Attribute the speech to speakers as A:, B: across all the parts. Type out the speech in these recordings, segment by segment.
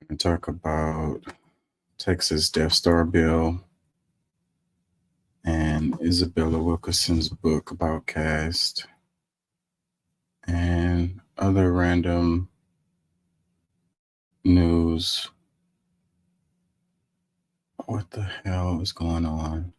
A: and talk about Texas Death Star bill and Isabella Wilkerson's book about caste and other random news. What the hell is going on?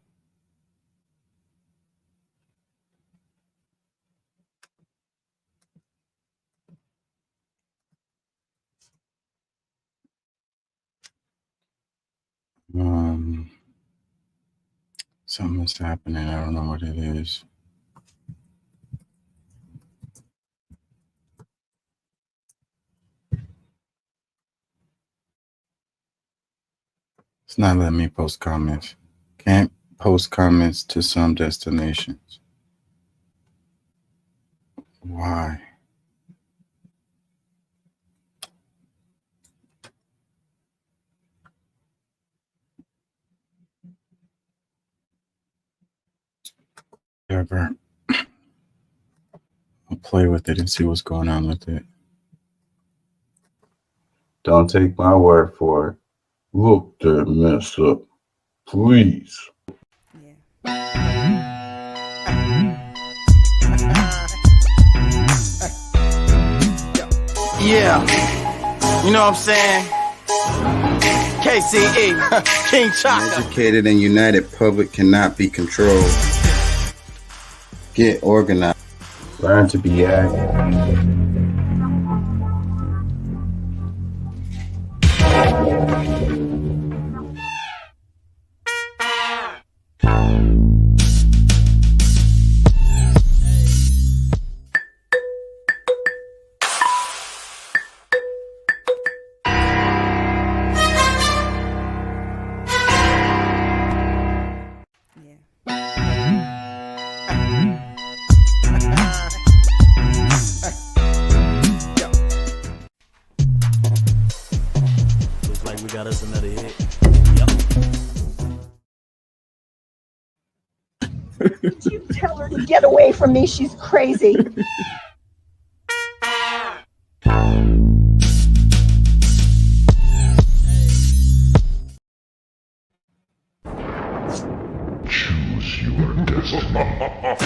A: Something's happening. I don't know what it is. It's not letting me post comments. Can't post comments to some destinations. Why? Whatever. I'll play with it and see what's going on with it. Don't take my word for it. Look that mess up, please.
B: Yeah, you know what I'm saying? KCE, King Chaka.
A: An educated and united public cannot be controlled. Get organized. Learn to be active.
C: Looks like we got us another hit.
D: Did you tell her to get away from me? She's crazy.
E: Choose your destiny.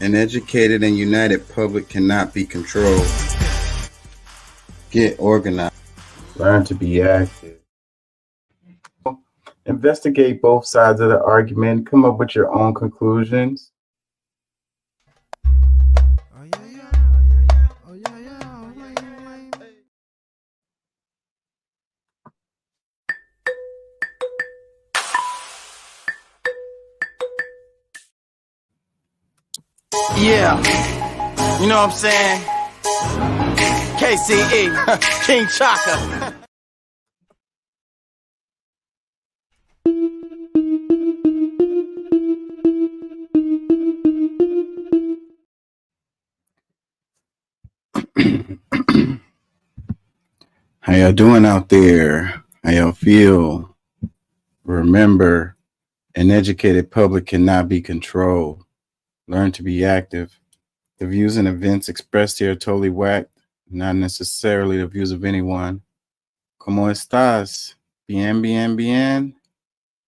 A: An educated and united public cannot be controlled. Get organized. Learn to be active. Investigate both sides of the argument. Come up with your own conclusions.
B: Yeah, you know what I'm saying? KCE, King Chaka.
A: How y'all doing out there? How y'all feel? Remember, an educated public cannot be controlled. Learn to be active. The views and events expressed here are totally whacked, not necessarily the views of anyone. ¿Cómo estás? Bien, bien, bien.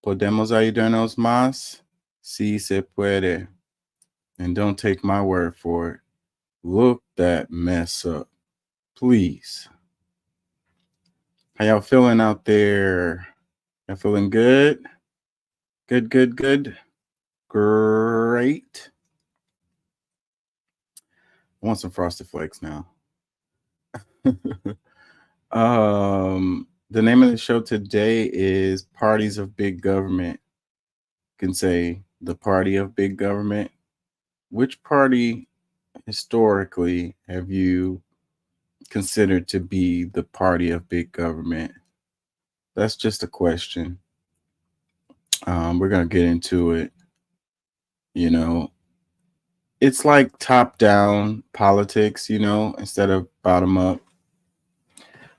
A: ¿Podemos ayudarnos más? Sí se puede. And don't take my word for it. Look that mess up, please. How y'all feeling out there? Y'all feeling good? Good, good, good. Great. I want some Frosted Flakes now. The name of the show today is Parties of Big Government. You can say the party of big government. Which party historically have you considered to be the party of big government? That's just a question. We're going to get into it. You know, it's like top-down politics, you know, instead of bottom-up.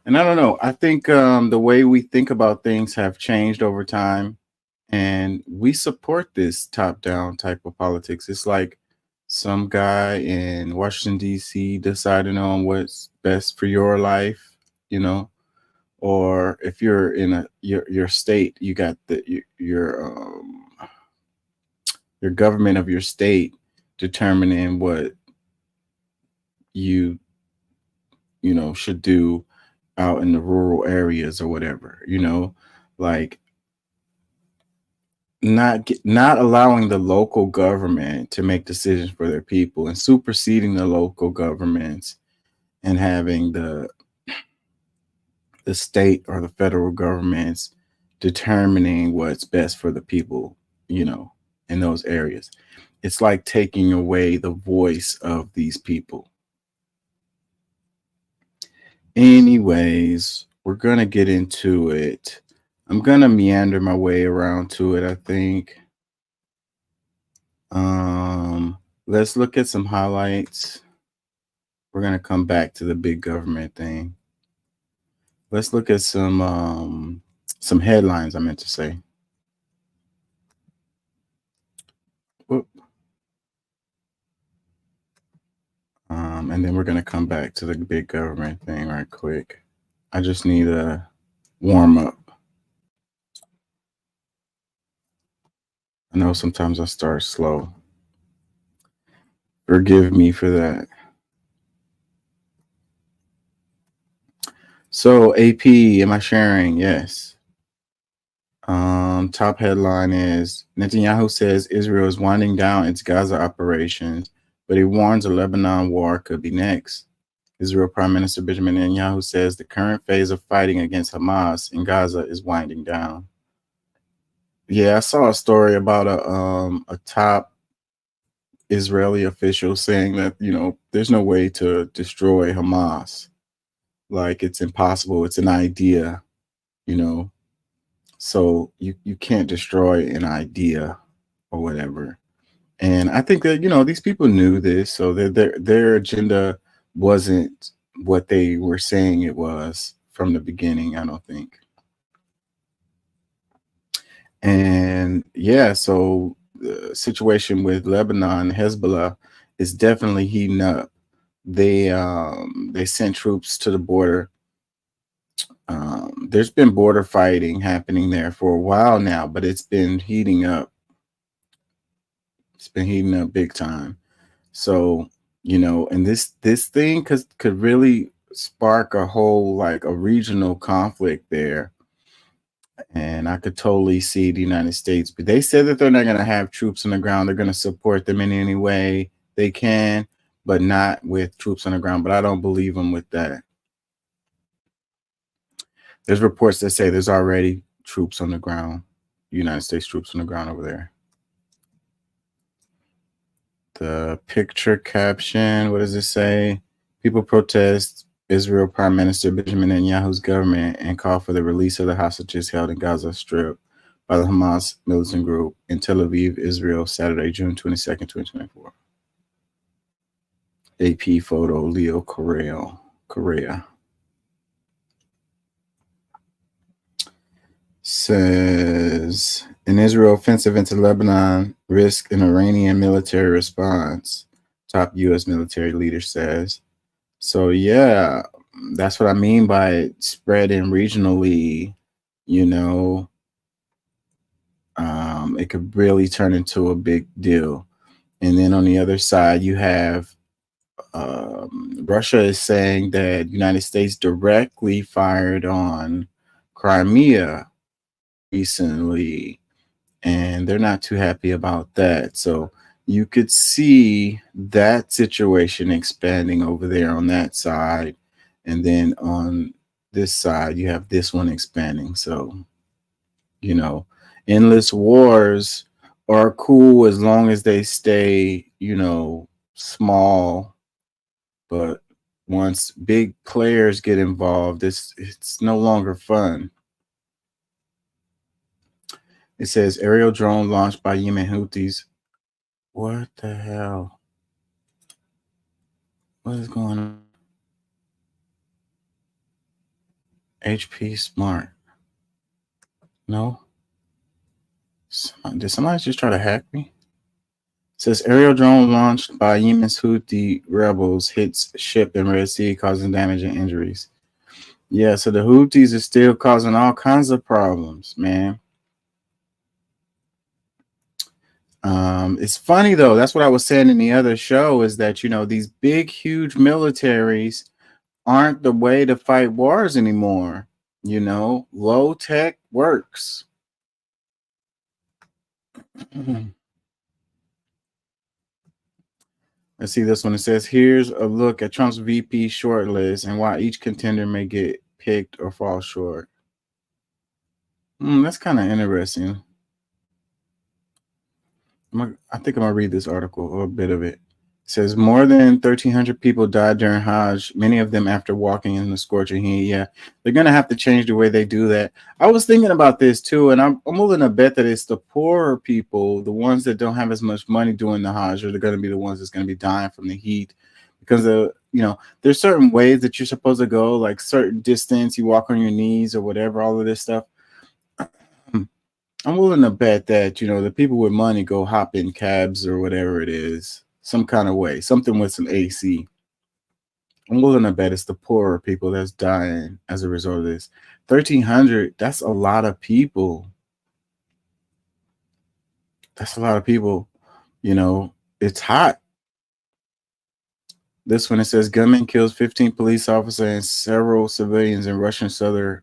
A: And I don't know. I think the way we think about things have changed over time. And we support this top down type of politics. It's like some guy in Washington, D.C. deciding on what's best for your life, you know, or if you're in your state, you got your government of your state determining what you should do out in the rural areas or whatever, like not allowing the local government to make decisions for their people and superseding the local governments and having the state or the federal governments determining what's best for the people, in those areas. It's like taking away the voice of these people. Anyways, we're going to get into it. I'm going to meander my way around to it, I think. Let's look at some highlights. We're going to come back to the big government thing. Let's look at some headlines, I meant to say. Whoop. And then we're going to come back to the big government thing right quick. I just need a warm up. I know sometimes I start slow. Forgive me for that. So AP, am I sharing? Yes. Top headline is Netanyahu says Israel is winding down its Gaza operations, but he warns a Lebanon war could be next. Israel Prime Minister Benjamin Netanyahu says the current phase of fighting against Hamas in Gaza is winding down. Yeah, I saw a story about a top Israeli official saying that, there's no way to destroy Hamas. Like, it's impossible. It's an idea, so you can't destroy an idea or whatever. And I think that, these people knew this, so their agenda wasn't what they were saying it was from the beginning, I don't think. And yeah, so the situation with Lebanon, Hezbollah, is definitely heating up. They sent troops to the border. There's been border fighting happening there for a while now, but it's been heating up. It's been heating up big time. So, and this thing could really spark a whole, like, a regional conflict there. And I could totally see the United States, but they said that they're not going to have troops on the ground. They're going to support them in any way they can, but not with troops on the ground. But I don't believe them with that. There's reports that say there's already troops on the ground, United States troops on the ground over there. The picture caption, what does it say? People protest Israel Prime Minister Benjamin Netanyahu's government and call for the release of the hostages held in Gaza Strip by the Hamas militant group in Tel Aviv, Israel, Saturday, June 22nd, 2024. AP photo, Leo Correa. Says, an Israel offensive into Lebanon risk an Iranian military response, top U.S. military leader says. So yeah, that's what I mean by it spreading regionally, it could really turn into a big deal. And then on the other side, you have Russia is saying that United States directly fired on Crimea recently, and they're not too happy about that. So you could see that situation expanding over there on that side. And then on this side, you have this one expanding. So, endless wars are cool as long as they stay, small. But once big players get involved, it's no longer fun. It says aerial drone launched by Yemen Houthis. What the hell? What is going on? HP Smart. No? Did somebody just try to hack me? It says aerial drone launched by Yemen's Houthi rebels hits ship in Red Sea, causing damage and injuries. Yeah, so the Houthis are still causing all kinds of problems, man. It's funny though. That's what I was saying in the other show, is that, you know, these big, huge militaries aren't the way to fight wars anymore. You know, low tech works. Let's see this one. It says, here's a look at Trump's VP shortlist and why each contender may get picked or fall short. That's kind of interesting. I think I'm going to read this article, or a bit of it. It says more than 1,300 people died during Hajj, many of them after walking in the scorching heat. Yeah, they're going to have to change the way they do that. I was thinking about this too, and I'm willing to bet that it's the poorer people, the ones that don't have as much money doing the Hajj, are going to be the ones that's going to be dying from the heat. Because, there's certain ways that you're supposed to go, like certain distance, you walk on your knees or whatever, all of this stuff. I'm willing to bet that, the people with money go hop in cabs or whatever it is, some kind of way, something with some AC. I'm willing to bet it's the poorer people that's dying as a result of this. 1,300, that's a lot of people. That's a lot of people. It's hot. This one, it says gunman kills 15 police officers and several civilians in Russian southern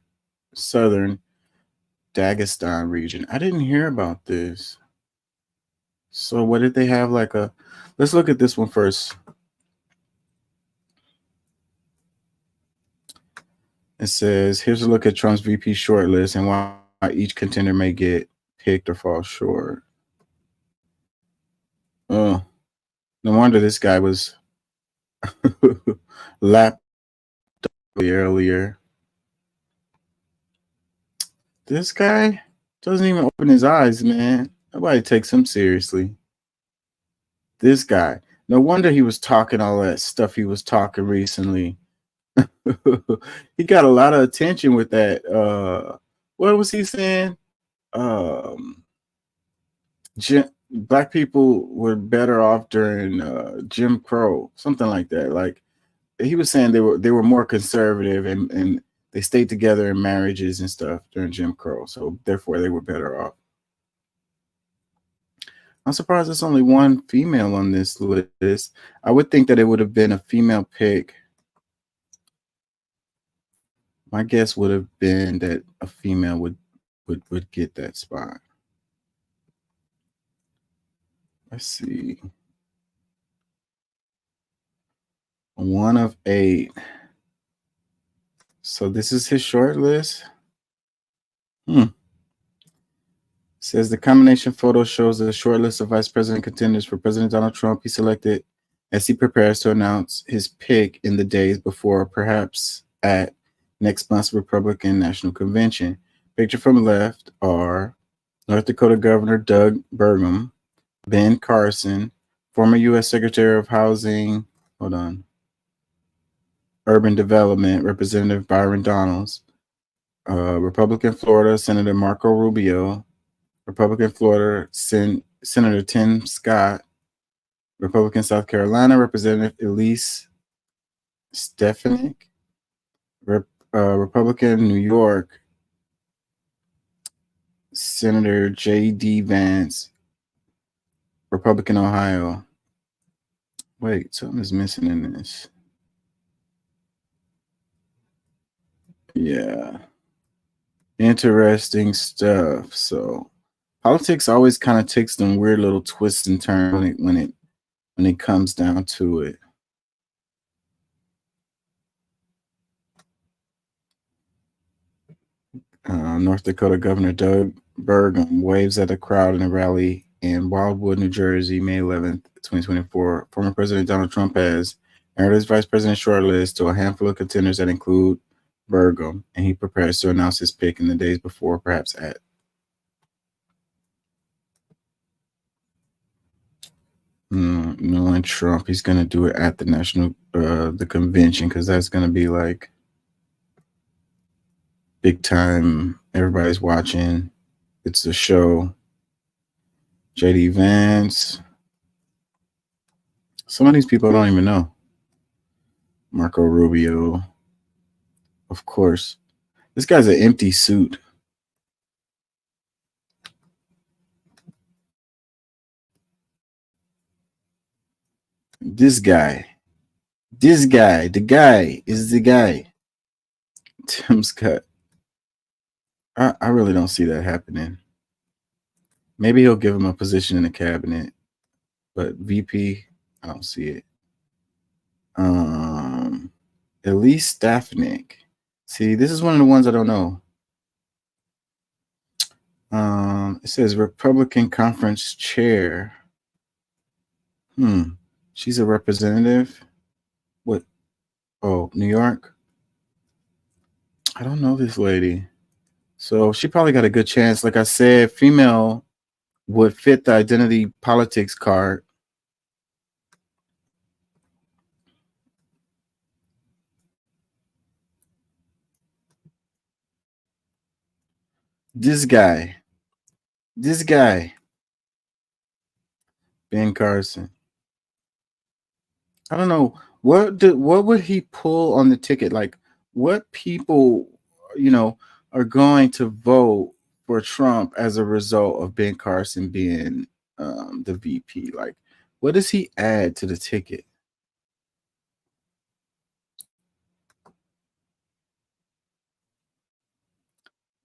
A: Dagestan region. I didn't hear about this. So what did they have, let's look at this one first. It says, here's a look at Trump's VP shortlist and why each contender may get picked or fall short. Oh, no wonder this guy was lapped earlier. This guy doesn't even open his eyes, man. Nobody takes him seriously. This guy. No wonder he was talking all that stuff he was talking recently. He got a lot of attention with that. What was he saying? Black people were better off during Jim Crow, something like that. Like, he was saying they were more conservative and they stayed together in marriages and stuff during Jim Crow, so therefore they were better off. I'm surprised there's only one female on this list. I would think that it would have been a female pick. My guess would have been that a female would get that spot. Let's see. 1 of 8. So this is his short list. Says the combination photo shows a short list of vice president contenders for President Donald Trump. He selected as he prepares to announce his pick in the days before, perhaps at next month's Republican National Convention. Picture from left are North Dakota Governor Doug Burgum, Ben Carson, former U.S. Secretary of Housing, Urban Development, Representative Byron Donalds, Republican Florida Senator Marco Rubio, Republican Florida Senator Tim Scott, Republican South Carolina Representative Elise Stefanik, Republican New York Senator J.D. Vance, Republican Ohio. Wait, something is missing in this. Yeah. Interesting stuff. So politics always kind of takes them weird little twists and turns when it comes down to it. North Dakota Governor Doug Burgum waves at a crowd in a rally in Wildwood, New Jersey, May 11th, 2024. Former President Donald Trump has narrowed his vice president shortlist to a handful of contenders that include Burgum, and he prepares to announce his pick in the days before, perhaps at. Knowing Trump, he's going to do it at the the convention, because that's going to be like big time. Everybody's watching. It's a show. JD Vance. Some of these people I don't even know. Marco Rubio. Of course. This guy's an empty suit. This guy. The guy is the guy. Tim Scott. I really don't see that happening. Maybe he'll give him a position in the cabinet, but VP, I don't see it. Elise Stefanik. See, this is one of the ones I don't know. It says Republican Conference Chair. She's a representative. What? Oh, New York. I don't know this lady. So she probably got a good chance. Like I said, female would fit the identity politics card. This guy, Ben Carson. I don't know what would he pull on the ticket? Like, what people, are going to vote for Trump as a result of Ben Carson being the VP? Like, what does he add to the ticket?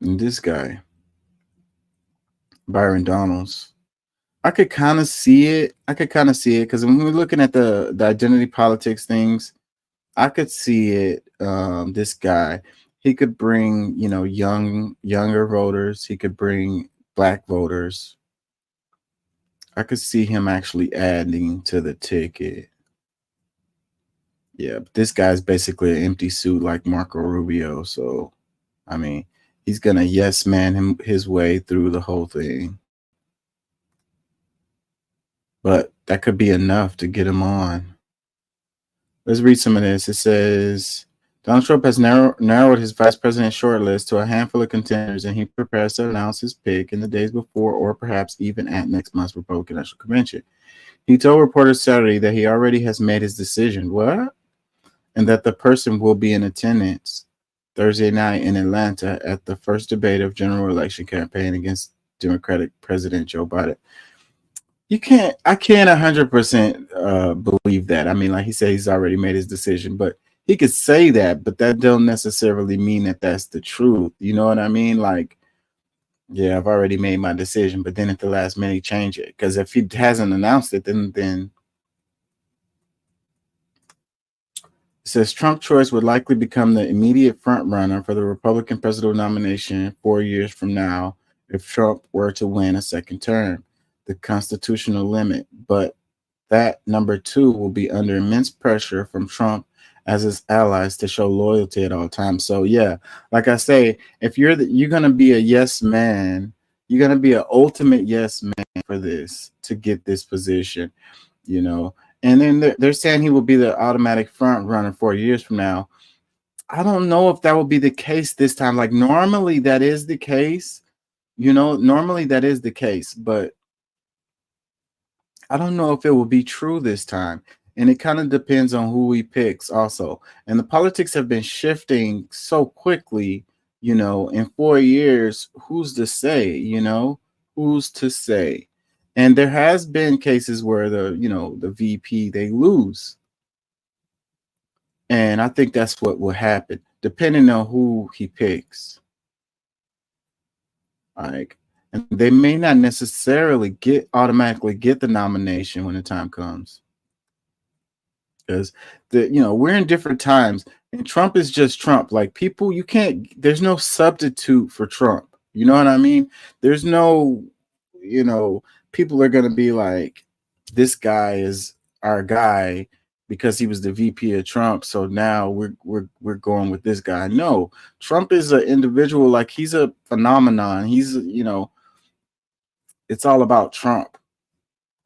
A: And this guy, Byron Donalds. I could kind of see it. Because when we're looking at the identity politics things, I could see it. This guy, he could bring, younger voters. He could bring black voters. I could see him actually adding to the ticket. Yeah, but this guy's basically an empty suit like Marco Rubio. So, I mean, he's gonna yes man his way through the whole thing. But that could be enough to get him on. Let's read some of this. It says Donald Trump has narrowed his vice president shortlist to a handful of contenders, and he prepares to announce his pick in the days before or perhaps even at next month's Republican National Convention. He told reporters Saturday that he already has made his decision. What? And that the person will be in attendance Thursday night in Atlanta at the first debate of general election campaign against Democratic President Joe Biden. I can't 100% believe that. I mean, like he said, he's already made his decision, but he could say that, but that don't necessarily mean that that's the truth. You know what I mean? Like, yeah, I've already made my decision, but then at the last minute, change it. Because if he hasn't announced it, then it says Trump choice would likely become the immediate front runner for the Republican presidential nomination 4 years from now if Trump were to win a second term, the constitutional limit. But that number two will be under immense pressure from Trump as his allies to show loyalty at all times. So yeah, like I say, if you're gonna be a yes man, you're gonna be an ultimate yes man for this to get this position, And then they're saying he will be the automatic front runner 4 years from now. I don't know if that will be the case this time. Like normally that is the case, but I don't know if it will be true this time. And it kind of depends on who he picks also. And the politics have been shifting so quickly, in 4 years, who's to say, who's to say? And there has been cases where the VP, they lose. And I think that's what will happen, depending on who he picks. Like, and they may not necessarily automatically get the nomination when the time comes. Because we're in different times, and Trump is just Trump. Like people, there's no substitute for Trump. You know what I mean? There's no, people are gonna be like, this guy is our guy because he was the VP of Trump. So now we're going with this guy. No, Trump is an individual. Like he's a phenomenon. He's it's all about Trump.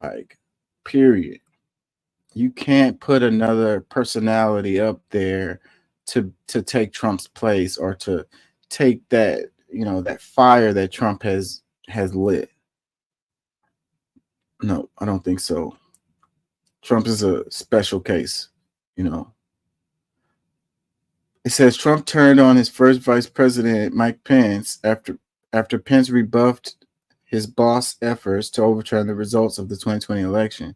A: Like, period. You can't put another personality up there to take Trump's place or to take that, that fire that Trump has lit. No, I don't think so. Trump is a special case, you know. It says Trump turned on his first vice president, Mike Pence, after Pence rebuffed his boss' efforts to overturn the results of the 2020 election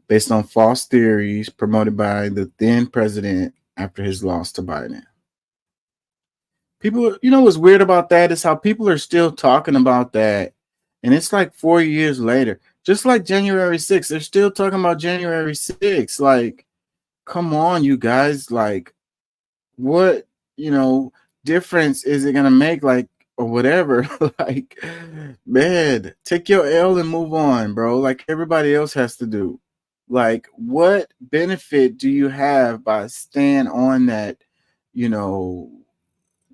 A: based on false theories promoted by the then president after his loss to Biden. People, you know what's weird about that is how people are still talking about that. And it's like 4 years later. Just like January 6th, they're still talking about January 6th. Like, come on, you guys. Like, what, difference is it going to make? Like, or whatever. Like, man, take your L and move on, bro. Like everybody else has to do. Like, what benefit do you have by staying on that,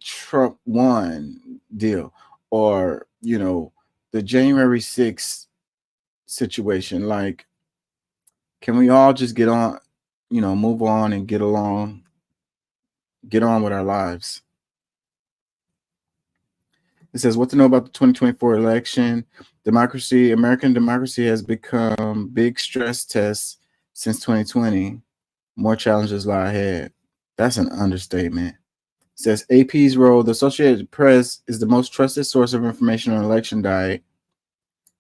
A: Trump won deal, or the January 6th situation? Like, can we all just get on, move on and get on with our lives? It says what to know about the 2024 election. American democracy has become big stress tests since 2020. More challenges lie ahead. That's an understatement. It says AP's role. The Associated Press is the most trusted source of information on election day,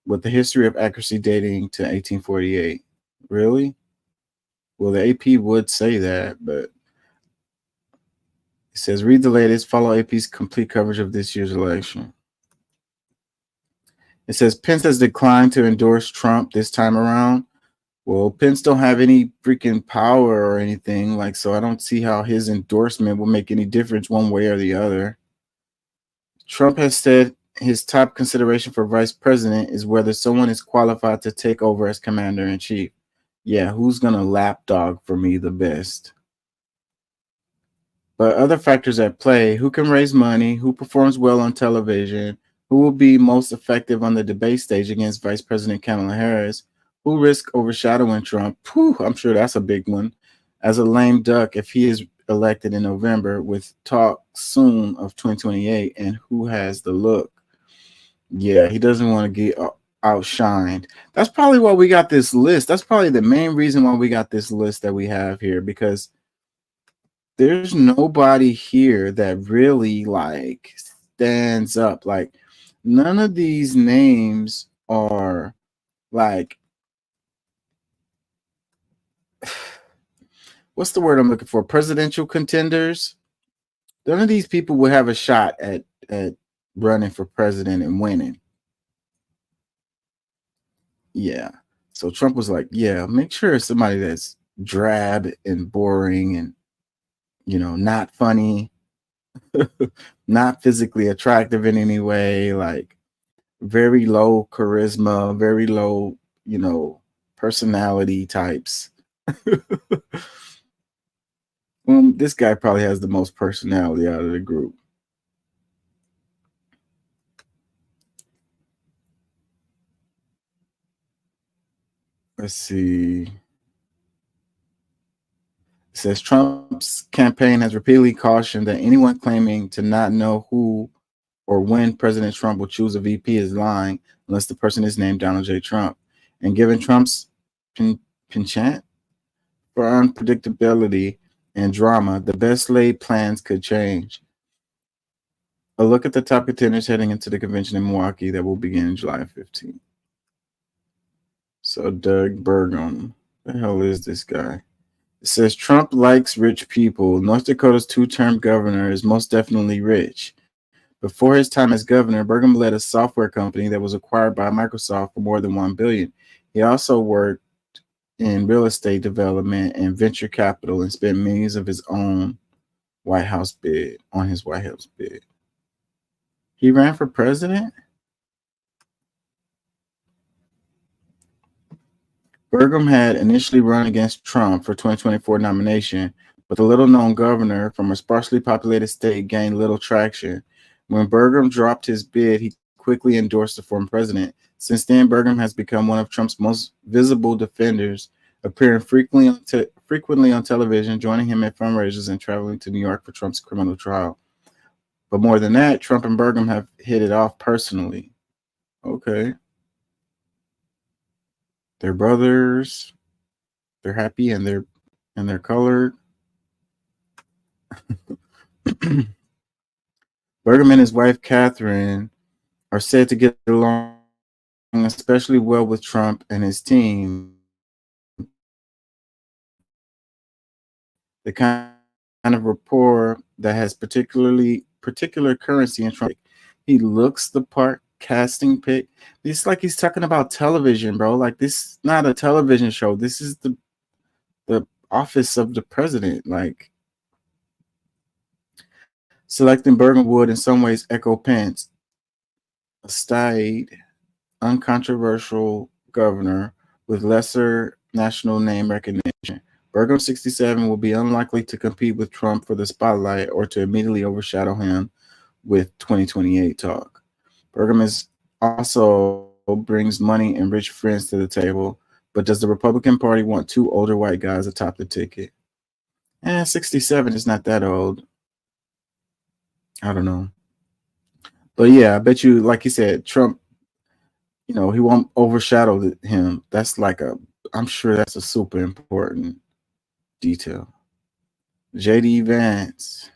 A: with the history of accuracy dating to 1848. Really? Well, the AP would say that, but it says read the latest, follow AP's complete coverage of this year's election. It says Pence has declined to endorse Trump this time around. Well, Pence don't have any freaking power or anything, so I don't see how his endorsement will make any difference one way or the other. Trump has said his top consideration for vice president is whether someone is qualified to take over as commander-in-chief. Yeah, who's going to lapdog for me the best? But other factors at play: who can raise money, who performs well on television, who will be most effective on the debate stage against Vice President Kamala Harris, who risks overshadowing Trump. Whew, I'm sure that's a big one. As a lame duck if he is elected in November, with talk soon of 2028, and who has the look. Yeah, he doesn't want to get outshined. That's probably why we got this list. That's probably the main reason why we got this list that we have here, because there's nobody here that really stands up. Like, none of these names are what's the word I'm looking for? Presidential contenders. None of these people will have a shot at running for president and winning. Yeah. So Trump was like, yeah, make sure it's somebody that's drab and boring and, not funny, not physically attractive in any way, like very low charisma, very low, personality types. This guy probably has the most personality out of the group. Let's see. It says Trump's campaign has repeatedly cautioned that anyone claiming to not know who or when President Trump will choose a VP is lying, unless the person is named Donald J. Trump. And given Trump's penchant for unpredictability and drama, the best laid plans could change. A look at the top contenders heading into the convention in Milwaukee that will begin July 15th. So Doug Burgum, the hell is this guy? It says Trump likes rich people. North Dakota's two-term governor is most definitely rich. Before his time as governor, Burgum led a software company that was acquired by Microsoft for more than $1 billion. He also worked in real estate development and venture capital and spent millions of his own White House bid. He ran for president? Burgum had initially run against Trump for 2024 nomination, but the little-known governor from a sparsely populated state gained little traction. When Burgum dropped his bid, he quickly endorsed the former president. Since then, Burgum has become one of Trump's most visible defenders, appearing frequently on television, joining him at fundraisers, and traveling to New York for Trump's criminal trial. But more than that, Trump and Burgum have hit it off personally. Okay. They're brothers. They're happy and they're colored. Burgum and his wife Catherine are said to get along especially well with Trump and his team. The kind of rapport that has particular currency in Trump. He looks the part, casting pick. It's like he's talking about television, bro. Like this is not a television show. This is the office of the president. Like selecting Burgum would in some ways echo Pence, a staid, uncontroversial governor with lesser national name recognition. Burgum 67 will be unlikely to compete with Trump for the spotlight or to immediately overshadow him with 2028 talk. Burgum is also brings money and rich friends to the table, but does the Republican Party want two older white guys atop the ticket? 67 is not that old. I don't know. But yeah, I bet you, like you said, Trump, he won't overshadow him. That's I'm sure that's a super important detail. J.D. Vance.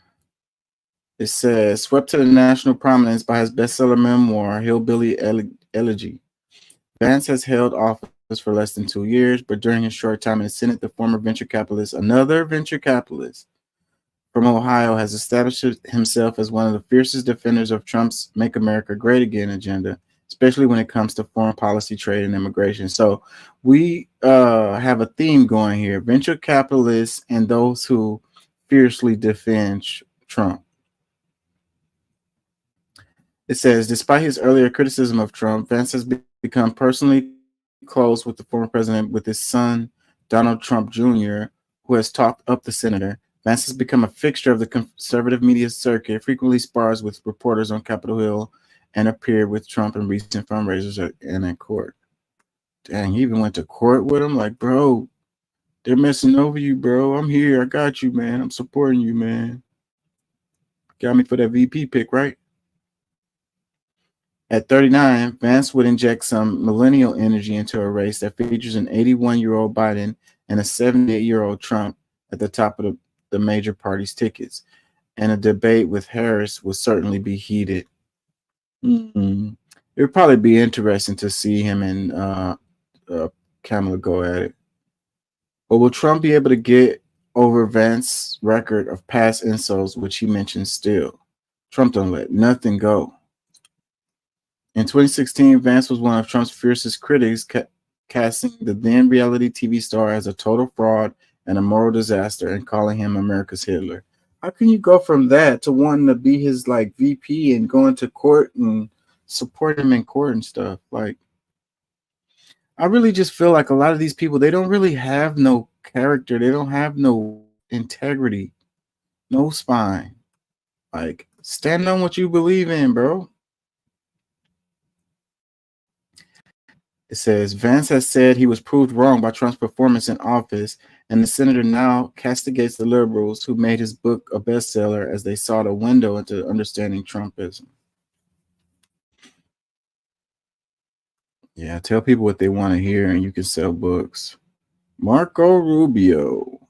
A: It says, swept to the national prominence by his bestseller memoir, Hillbilly Elegy. Vance has held office for less than 2 years, but during his short time in the Senate, the former another venture capitalist from Ohio, has established himself as one of the fiercest defenders of Trump's Make America Great Again agenda, especially when it comes to foreign policy, trade, and immigration. So we have a theme going here: venture capitalists and those who fiercely defend Trump. It says, despite his earlier criticism of Trump, Vance has become personally close with the former president, with his son, Donald Trump Jr., who has talked up the senator. Vance has become a fixture of the conservative media circuit, frequently spars with reporters on Capitol Hill, and appeared with Trump in recent fundraisers and at court. Dang, he even went to court with him? Like, bro, they're messing over you, bro. I'm here. I got you, man. I'm supporting you, man. Got me for that VP pick, right? At 39, Vance would inject some millennial energy into a race that features an 81-year-old Biden and a 78-year-old Trump at the top of the major parties' tickets. And a debate with Harris will certainly be heated. It would probably be interesting to see him and Kamala go at it. But will Trump be able to get over Vance's record of past insults, which he mentions still? Trump don't let nothing go. In 2016, Vance was one of Trump's fiercest critics, casting the then reality TV star as a total fraud and a moral disaster and calling him America's Hitler. How can you go from that to wanting to be his VP and going to court and support him in court and stuff? I really just feel like a lot of these people, they don't really have no character. They don't have no integrity, no spine. Stand on what you believe in, bro. It says, Vance has said he was proved wrong by Trump's performance in office, and the senator now castigates the liberals who made his book a bestseller as they sought a window into understanding Trumpism. Yeah, tell people what they want to hear and you can sell books. Marco Rubio.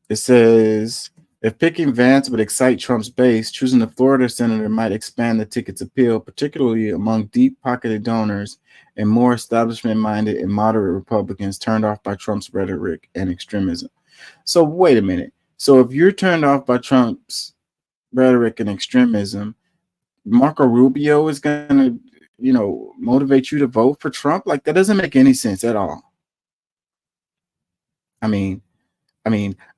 A: It says, if picking Vance would excite Trump's base, choosing the Florida senator might expand the ticket's appeal, particularly among deep-pocketed donors and more establishment-minded and moderate Republicans turned off by Trump's rhetoric and extremism. So wait a minute. So if you're turned off by Trump's rhetoric and extremism, Marco Rubio is going to, motivate you to vote for Trump? That doesn't make any sense at all. I mean,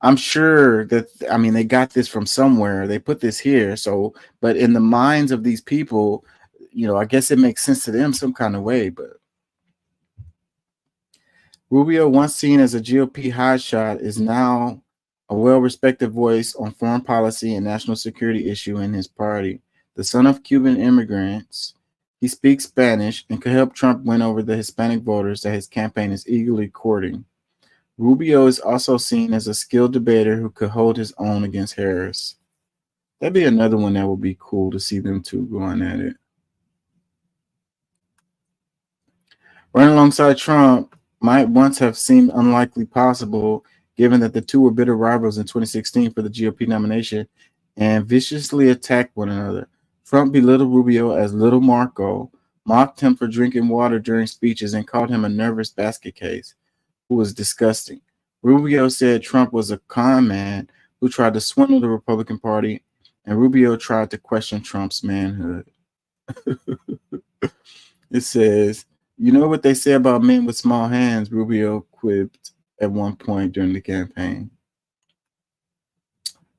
A: I'm sure that, they got this from somewhere. They put this here. So, but in the minds of these people, I guess it makes sense to them some kind of way. But Rubio, once seen as a GOP hotshot, is now a well-respected voice on foreign policy and national security issue in his party. The son of Cuban immigrants, he speaks Spanish and could help Trump win over the Hispanic voters that his campaign is eagerly courting. Rubio is also seen as a skilled debater who could hold his own against Harris. That'd be another one that would be cool to see them two going at it. Running alongside Trump might once have seemed unlikely possible, given that the two were bitter rivals in 2016 for the GOP nomination and viciously attacked one another. Trump belittled Rubio as Little Marco, mocked him for drinking water during speeches, and called him a nervous basket case, who was disgusting. Rubio said Trump was a con man who tried to swindle the Republican Party, and Rubio tried to question Trump's manhood. It says, you know what they say about men with small hands, Rubio quipped at one point during the campaign.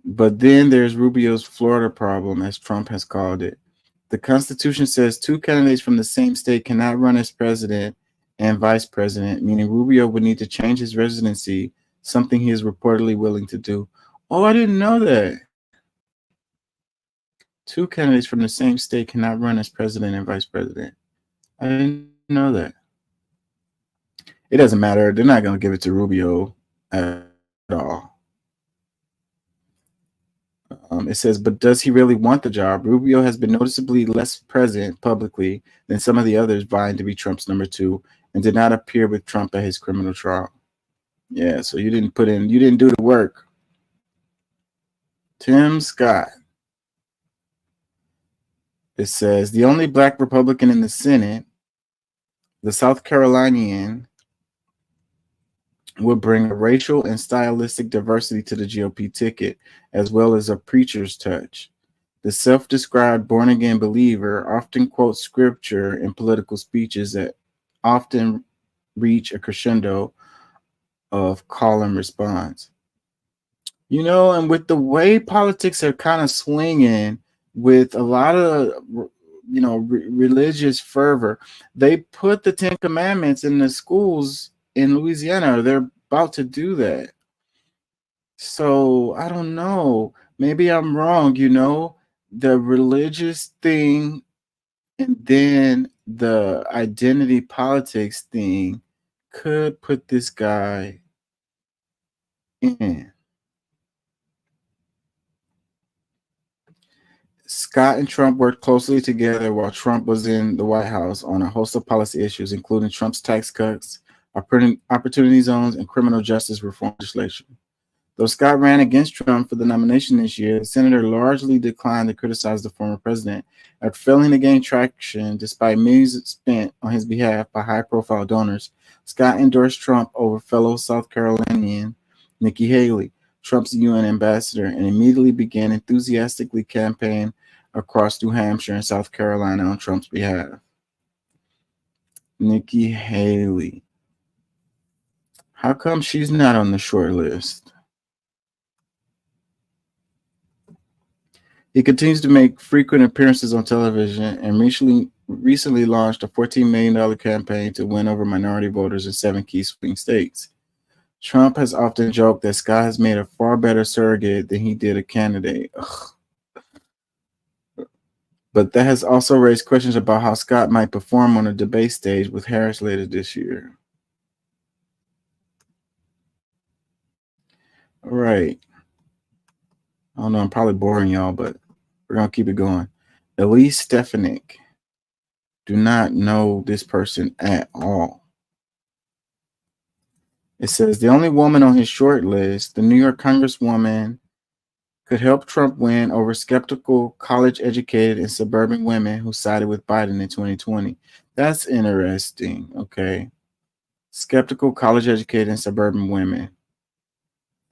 A: But then there's Rubio's Florida problem, as Trump has called it. The Constitution says two candidates from the same state cannot run as president and vice president, meaning Rubio would need to change his residency, something he is reportedly willing to do. Oh, I didn't know that. Two candidates from the same state cannot run as president and vice president. I didn't know that. It doesn't matter. They're not going to give it to Rubio at all. It says, but does he really want the job? Rubio has been noticeably less present publicly than some of the others vying to be Trump's number two, and did not appear with Trump at his criminal trial. Yeah, so you didn't do the work. Tim Scott. It says, the only black Republican in the Senate, the South Carolinian, would bring a racial and stylistic diversity to the GOP ticket, as well as a preacher's touch. The self-described born-again believer often quotes scripture in political speeches that often reach a crescendo of call and response. You know, and with the way politics are kind of swinging, with a lot of, you know, religious fervor, they put the Ten Commandments in the schools in Louisiana. They're about to do that. So I don't know. Maybe I'm wrong, you know, the religious thing and then the identity politics thing could put this guy in. Scott and Trump worked closely together while Trump was in the White House on a host of policy issues, including Trump's tax cuts, opportunity zones, and criminal justice reform legislation. Though Scott ran against Trump for the nomination this year, the senator largely declined to criticize the former president after failing to gain traction despite millions spent on his behalf by high-profile donors. Scott endorsed Trump over fellow South Carolinian Nikki Haley, Trump's UN ambassador, and immediately began enthusiastically campaigning across New Hampshire and South Carolina on Trump's behalf. Nikki Haley. How come she's not on the short list? He continues to make frequent appearances on television and recently launched a $14 million campaign to win over minority voters in 7 key swing states. Trump has often joked that Scott has made a far better surrogate than he did a candidate. Ugh. But that has also raised questions about how Scott might perform on a debate stage with Harris later this year. All right. I don't know, I'm probably boring y'all, but we're going to keep it going. Elise Stefanik. Do not know this person at all. It says the only woman on his short list, the New York Congresswoman, could help Trump win over skeptical, college-educated, and suburban women who sided with Biden in 2020. That's interesting, okay? Skeptical, college-educated, and suburban women.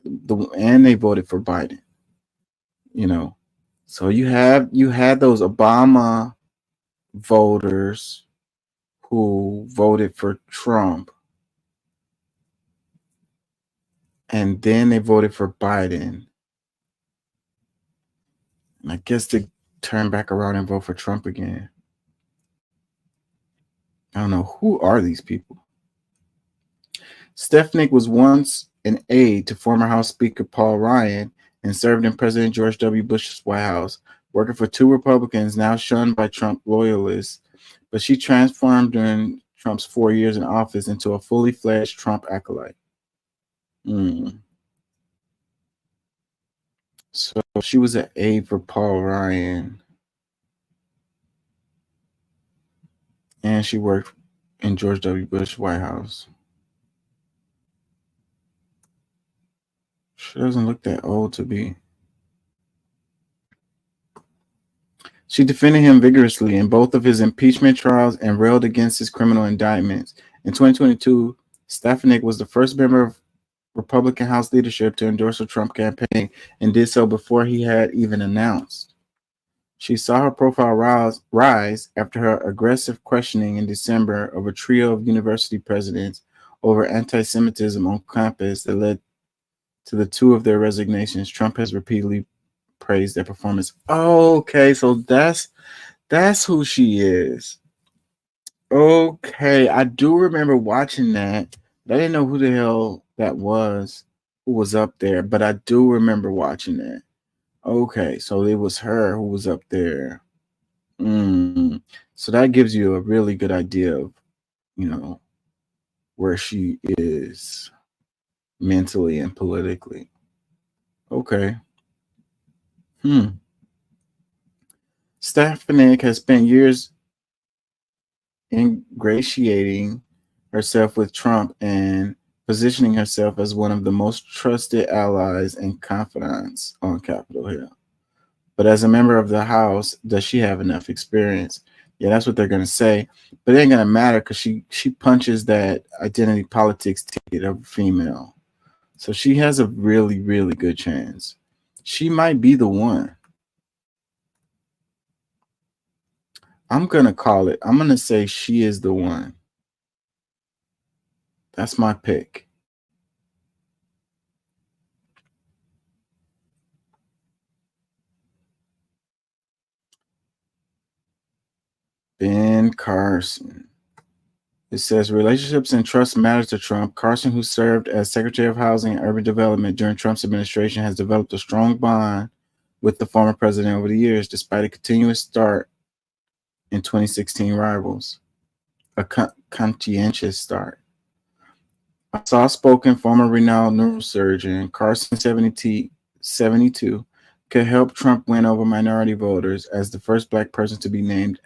A: And they voted for Biden, you know. So you had those Obama voters who voted for Trump, and then they voted for Biden. And I guess they turn back around and vote for Trump again. I don't know. Who are these people? Stefanik was once an aide to former House Speaker Paul Ryan and served in President George W. Bush's White House, working for 2 Republicans now shunned by Trump loyalists. But she transformed during Trump's 4 years in office into a fully fledged Trump acolyte. So she was an aide for Paul Ryan. And she worked in George W. Bush White House. She doesn't look that old to be. She defended him vigorously in both of his impeachment trials and railed against his criminal indictments. In 2022, Stefanik was the first member of Republican House leadership to endorse the Trump campaign and did so before he had even announced. She saw her profile rise after her aggressive questioning in December of a trio of university presidents over anti-Semitism on campus that led to the two of their resignations. Trump has repeatedly praised their performance. Okay, so that's who she is. Okay, I do remember watching that. I didn't know who the hell that was, who was up there, but I do remember watching that. Okay, so it was her who was up there. So that gives you a really good idea of, where she is mentally and politically. Okay. Stefanik has spent years ingratiating herself with Trump and positioning herself as one of the most trusted allies and confidants on Capitol Hill. But as a member of the House, does she have enough experience? Yeah, that's what they're going to say. But it ain't going to matter because she punches that identity politics ticket of a female. So she has a really, really good chance. She might be the one. I'm going to call it. I'm going to say she is the one. That's my pick. Ben Carson. It says relationships and trust matter to Trump. Carson, who served as Secretary of Housing and Urban Development during Trump's administration, has developed a strong bond with the former president over the years, despite a continuous start in 2016 rivals. A conscientious start. A soft-spoken former renowned neurosurgeon, Carson 72, could help Trump win over minority voters as the first Black person to be named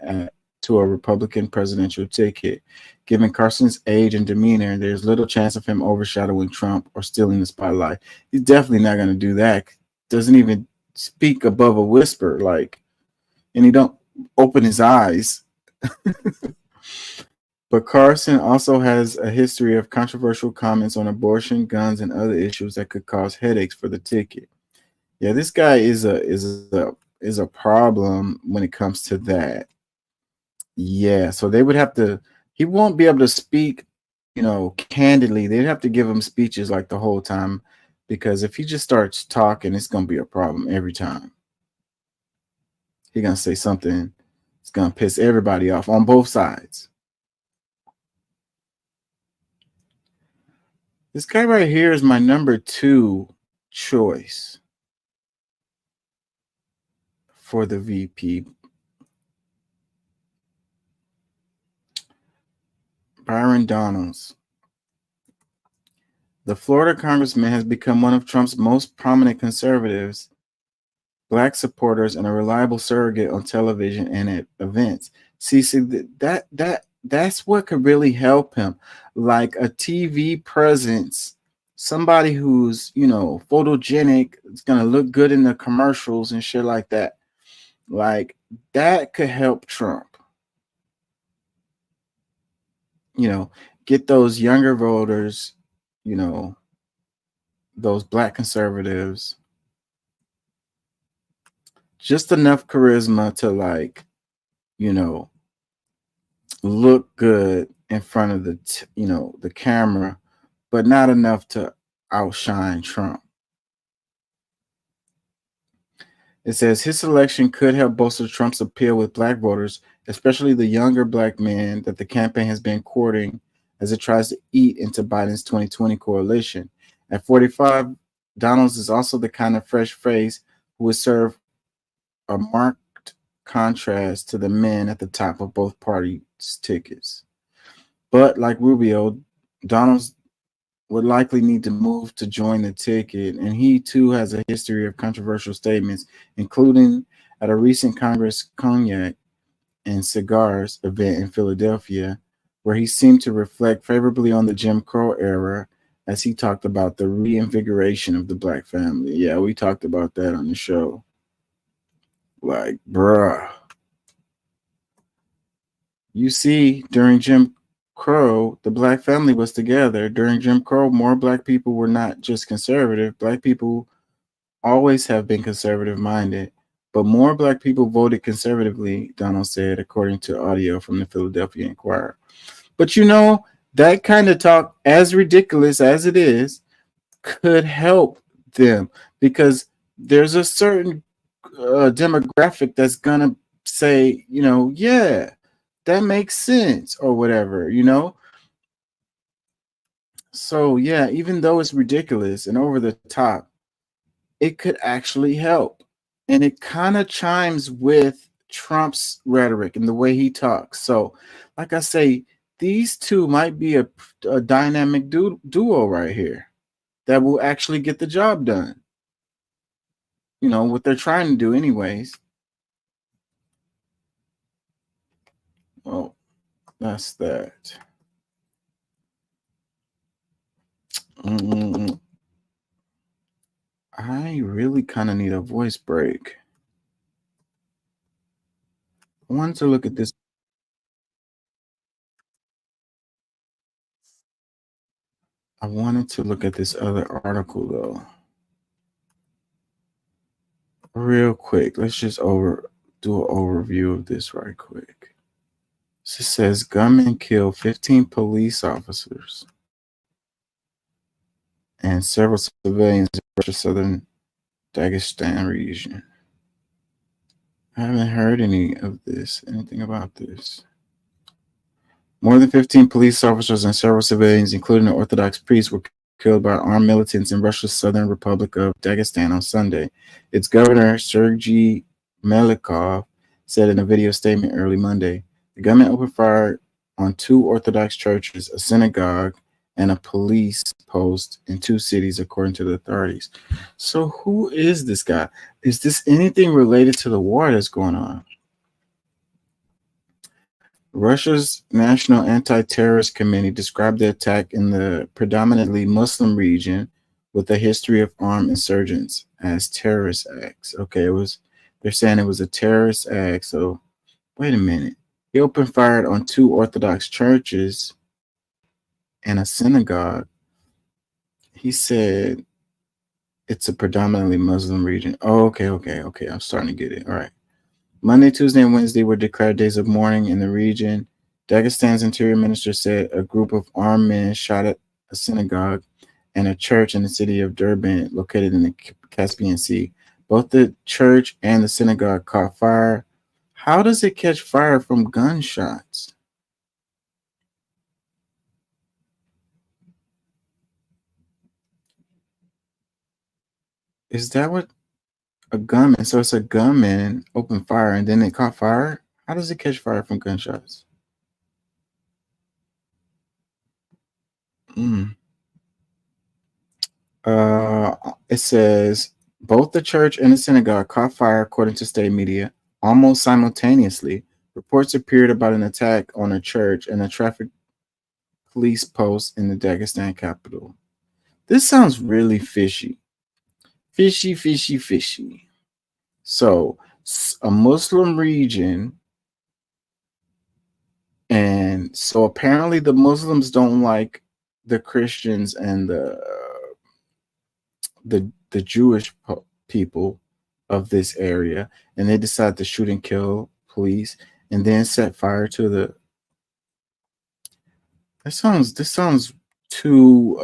A: to a Republican presidential ticket. Given Carson's age and demeanor, there's little chance of him overshadowing Trump or stealing the spotlight. He's definitely not going to do that. Doesn't even speak above a whisper, and he don't open his eyes. But Carson also has a history of controversial comments on abortion, guns, and other issues that could cause headaches for the ticket. Yeah, this guy is a problem when it comes to that. Yeah, so they would have to. He won't be able to speak, candidly. They'd have to give him speeches like the whole time, because if he just starts talking, it's gonna be a problem every time. He's gonna say something. It's gonna piss everybody off on both sides. This guy right here is my number 2 choice for the VP. Byron Donalds. The Florida congressman has become one of Trump's most prominent conservatives, Black supporters, and a reliable surrogate on television and at events. See, that's what could really help him. Like a TV presence, somebody who's, photogenic, it's going to look good in the commercials and shit like that. Like, that could help Trump. Get those younger voters, those Black conservatives, just enough charisma to look good in front of the camera, but not enough to outshine Trump. It says his selection could help bolster Trump's appeal with Black voters, especially the younger Black men that the campaign has been courting as it tries to eat into Biden's 2020 coalition. At 45, Donalds is also the kind of fresh face who would serve a marked contrast to the men at the top of both parties' tickets. But like Rubio, Donalds would likely need to move to join the ticket, and he too has a history of controversial statements, including at a recent Congress cognac and cigars event in Philadelphia, where he seemed to reflect favorably on the Jim Crow era as he talked about the reinvigoration of the black family. Yeah, we talked about that on the show. Like, bruh. You see, during Jim Crow, the black family was together. During Jim Crow, more black people were not just conservative. Black people always have been conservative minded, but more black people voted conservatively, Donald said, according to audio from the Philadelphia Inquirer. But you know, that kind of talk, as ridiculous as it is, could help them because there's a certain demographic that's going to say, you know, yeah, that makes sense or whatever, you know? So, yeah, even though it's ridiculous and over the top, it could actually help. And it kind of chimes with Trump's rhetoric and the way he talks. So, like I say, these two might be a dynamic duo right here that will actually get the job done. You know, what they're trying to do, anyways. Well, that's that. I really kind of need a voice break. I wanted to look at this. I wanted to look at this other article though. Real quick. Let's just do an overview of this right quick. So it says gunmen kill 15 police officers and several civilians in the southern Dagestan region. I haven't heard anything about this. More than 15 police officers and several civilians, including an Orthodox priest, were killed by armed militants in Russia's southern Republic of Dagestan on Sunday. Its governor, Sergei Melikov, said in a video statement early Monday. The gunmen opened fire on 2 Orthodox churches, a synagogue, and a police post in 2 cities, according to the authorities. So who is this guy? Is this anything related to the war that's going on? Russia's National Anti-Terrorist Committee described the attack in the predominantly Muslim region with a history of armed insurgents as terrorist acts. Okay, they're saying it was a terrorist act. So wait a minute. He opened fire on 2 Orthodox churches and a synagogue. He said it's a predominantly Muslim region. Oh, okay. I'm starting to get it. All right. Monday, Tuesday, and Wednesday were declared days of mourning in the region. Dagestan's interior minister said a group of armed men shot at a synagogue and a church in the city of Durban, located in the Caspian Sea. Both the church and the synagogue caught fire. How does it catch fire from gunshots? Is that what a gunman? So it's a gunman opened fire and then it caught fire? How does it catch fire from gunshots? It says both the church and the synagogue caught fire, according to state media, almost simultaneously. Reports appeared about an attack on a church and a traffic police post in the Dagestan capital. This sounds really fishy. Fishy. So, a Muslim region, and so apparently the Muslims don't like the Christians and the Jewish people of this area, and they decide to shoot and kill police and then set fire to the. This sounds too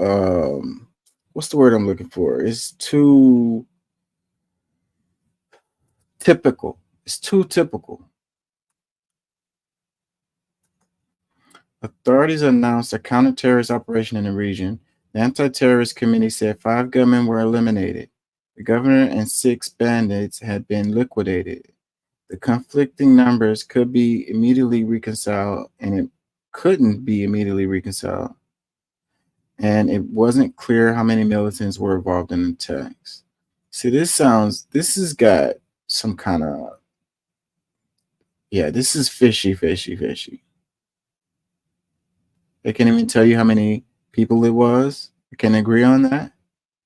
A: what's the word I'm looking for? It's too typical. It's too typical. Authorities announced a counter-terrorist operation in the region. The anti-terrorist committee said 5 gunmen were eliminated. The governor and 6 bandits had been liquidated. The conflicting numbers could be immediately reconciled, and it couldn't be immediately reconciled. And it wasn't clear how many militants were involved in the attacks. See, this has got some kind of, yeah, this is fishy. They can't even tell you how many people it was. We can agree on that.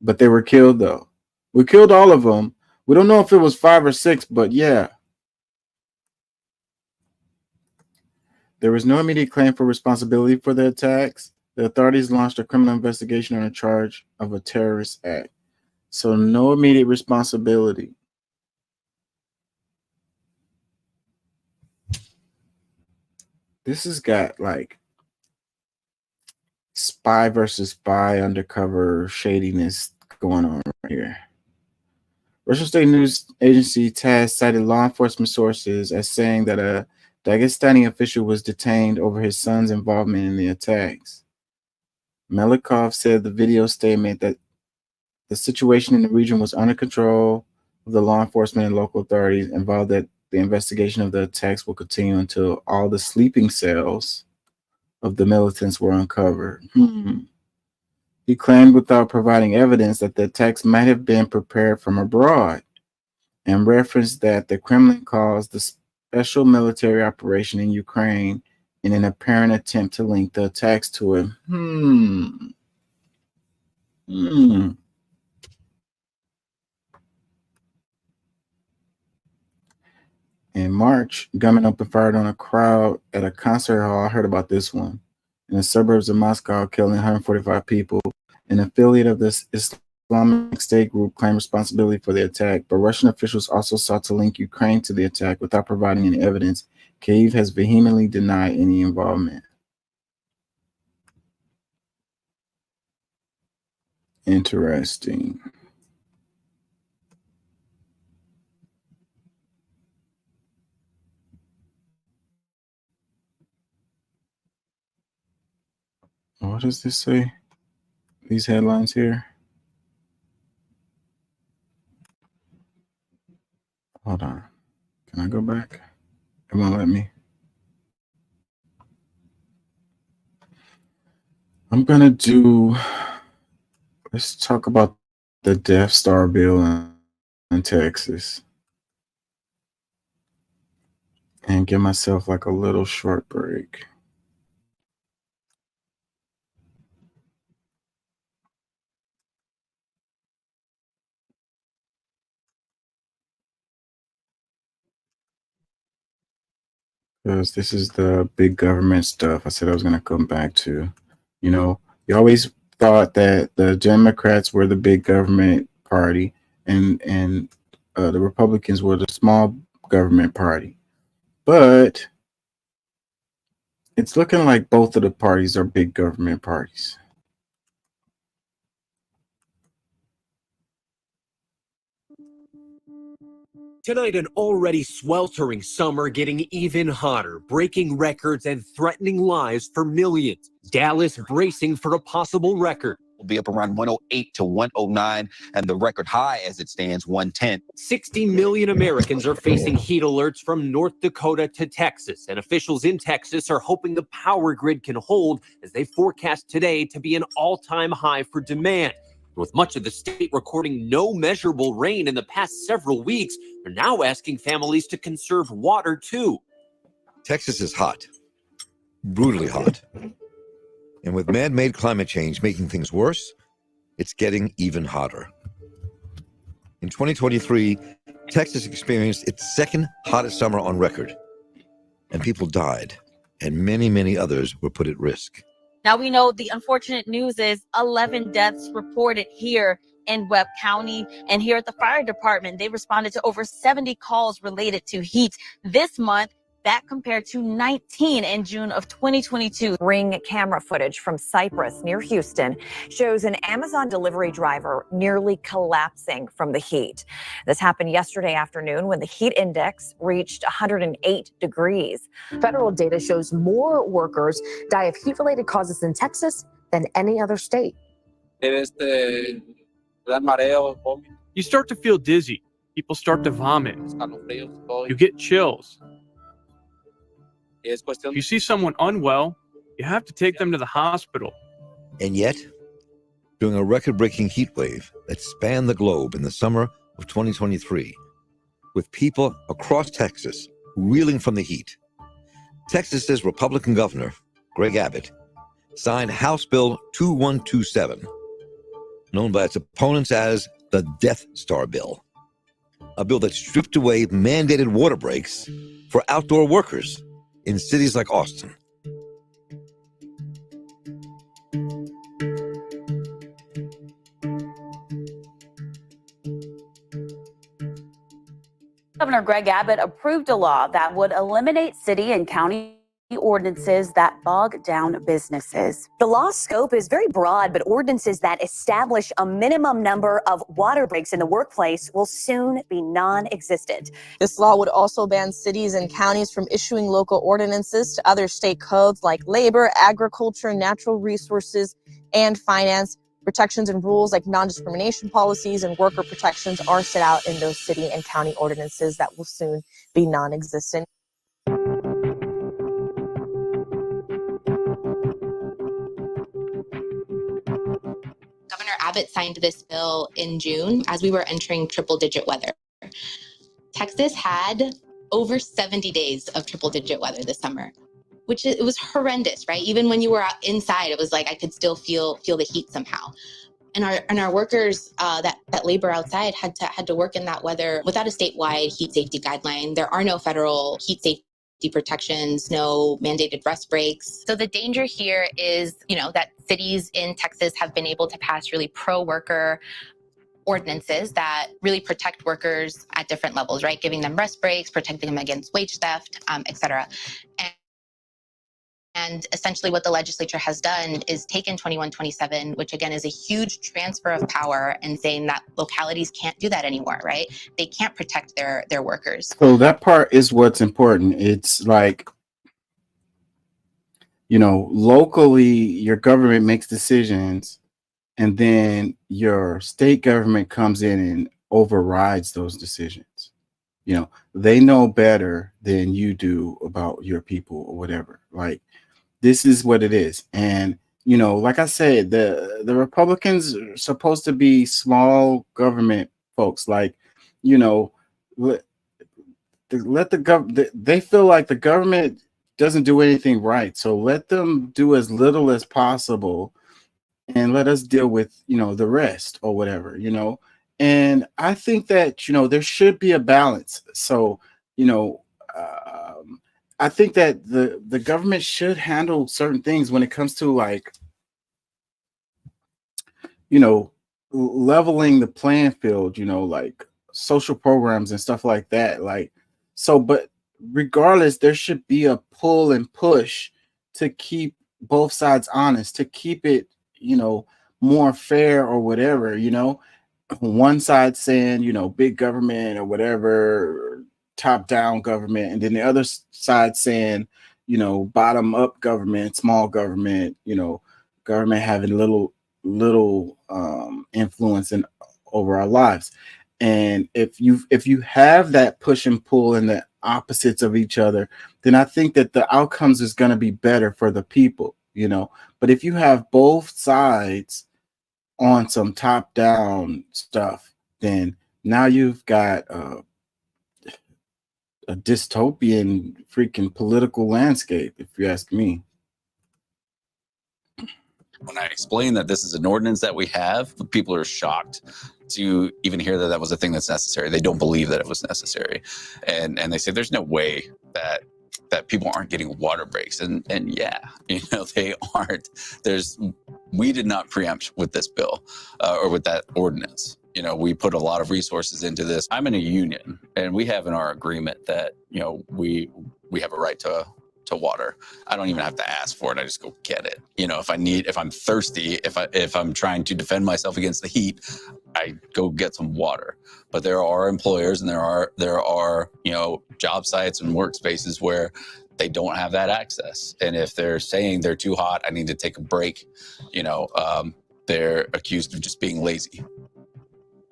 A: But they were killed, though. We killed all of them. We don't know if it was 5 or 6, but yeah. There was no immediate claim for responsibility for the attacks. The authorities launched a criminal investigation on a charge of a terrorist act. So no immediate responsibility. This has got like spy versus spy undercover shadiness going on right here. Russian state news agency TASS cited law enforcement sources as saying that a Dagestani official was detained over his son's involvement in the attacks. Melikov said the video statement that the situation in the region was under control of the law enforcement and local authorities, involved that the investigation of the attacks will continue until all the sleeping cells of the militants were uncovered. He claimed without providing evidence that the attacks might have been prepared from abroad and referenced that the Kremlin calls the special military operation in Ukraine in an apparent attempt to link the attacks to him. In March, gunmen opened fire on a crowd at a concert hall. I heard about this one. In the suburbs of Moscow, killing 145 people. An affiliate of this Islamic State group claimed responsibility for the attack, but Russian officials also sought to link Ukraine to the attack without providing any evidence. Kyiv has vehemently denied any involvement. Interesting. What does this say? These headlines here. Hold on. Can I go back? It won't let me. I'm gonna do. Let's talk about the Death Star bill in Texas, and give myself like a little short break. Because this is the big government stuff I said I was going to come back to. You know, you always thought that the Democrats were the big government party and the Republicans were the small government party. But it's looking like both of the parties are big government parties.
F: Tonight, an already sweltering summer getting even hotter, breaking records and threatening lives for millions. Dallas bracing for a possible record.
G: Will be up around 108 to 109, and the record high as it stands, 110.
F: 60 million Americans are facing heat alerts from North Dakota to Texas, and officials in Texas are hoping the power grid can hold as they forecast today to be an all-time high for demand. With much of the state recording no measurable rain in the past several weeks, they're now asking families to conserve water too.
H: Texas is hot, brutally hot. And with man-made climate change making things worse, it's getting even hotter. In 2023, Texas experienced its second hottest summer on record. And people died, and many, many others were put at risk.
I: Now we know the unfortunate news is 11 deaths reported here in Webb County. And here at the fire department, they responded to over 70 calls related to heat this month. That compared to 19 in June of 2022.
J: Ring camera footage from Cypress near Houston shows an Amazon delivery driver nearly collapsing from the heat. This happened yesterday afternoon when the heat index reached 108 degrees.
K: Federal data shows more workers die of heat-related causes in Texas than any other state.
L: You start to feel dizzy. People start to vomit. You get chills. If you see someone unwell, you have to take them to the hospital.
H: And yet, during a record-breaking heat wave that spanned the globe in the summer of 2023, with people across Texas reeling from the heat, Texas's Republican governor, Greg Abbott, signed House Bill 2127, known by its opponents as the Death Star Bill, a bill that stripped away mandated water breaks for outdoor workers in cities like Austin.
M: Governor Greg Abbott approved a law that would eliminate city and county ordinances that bog down businesses.
N: The law's scope is very broad, but ordinances that establish a minimum number of water breaks in the workplace will soon be non-existent.
O: This law would also ban cities and counties from issuing local ordinances to other state codes like labor, agriculture, natural resources, and finance. Protections and rules like non-discrimination policies and worker protections are set out in those city and county ordinances that will soon be non-existent.
P: Governor Abbott signed this bill in June as we were entering triple-digit weather. Texas had over 70 days of triple-digit weather this summer, which it was horrendous, right? Even when you were inside, it was like I could still feel the heat somehow. And our workers that labor outside had to work in that weather without a statewide heat safety guideline. There are no federal heat safety protections, no mandated rest breaks. So the danger here is, that cities in Texas have been able to pass really pro-worker ordinances that really protect workers at different levels, right? Giving them rest breaks, protecting them against wage theft, et cetera. And essentially what the legislature has done is taken 2127, which again is a huge transfer of power, and saying that localities can't do that anymore, right? They can't protect their workers.
A: So that part is what's important. It's like, locally your government makes decisions, and then your state government comes in and overrides those decisions. They know better than you do about your people or whatever. Like, this is what it is. And, like I said, the Republicans are supposed to be small government folks. Like, let the government, they feel like the government doesn't do anything right. So let them do as little as possible and let us deal with, the rest or whatever, And I think that, there should be a balance. So, I think that the government should handle certain things when it comes to leveling the playing field, like social programs and stuff like that. But regardless, there should be a pull and push to keep both sides honest, to keep it, more fair or whatever, one side saying, big government or whatever, top down government, and then the other side saying, bottom up government, small government, government having little influence over our lives. And if you have that push and pull and the opposites of each other, then I think that the outcomes is going to be better for the people, But if you have both sides on some top down stuff, then now you've got a dystopian freaking political landscape, if you ask me.
Q: When I explain that this is an ordinance that we have, people are shocked to even hear that was a thing that's necessary. They don't believe that it was necessary. And they say there's no way that people aren't getting water breaks. And yeah, they aren't. We did not preempt with this bill or with that ordinance. We put a lot of resources into this. I'm in a union, and we have in our agreement that, we have a right to water. I don't even have to ask for it. I just go get it. If I'm thirsty, if I'm trying to defend myself against the heat, I go get some water. But there are employers and there are job sites and workspaces where they don't have that access. And if they're saying they're too hot, I need to take a break, they're accused of just being lazy.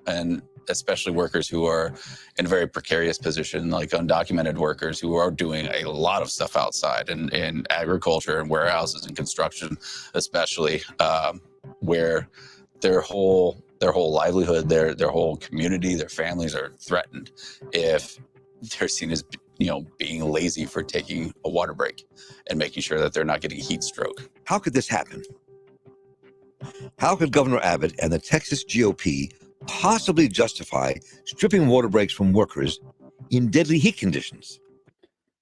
Q: And especially workers who are in a very precarious position, like undocumented workers who are doing a lot of stuff outside in agriculture and warehouses and construction, especially where their whole livelihood, their whole community, their families are threatened if they're seen as being lazy for taking a water break and making sure that they're not getting heat stroke.
H: How could this happen? How could Governor Abbott and the Texas GOP possibly justify stripping water breaks from workers in deadly heat conditions?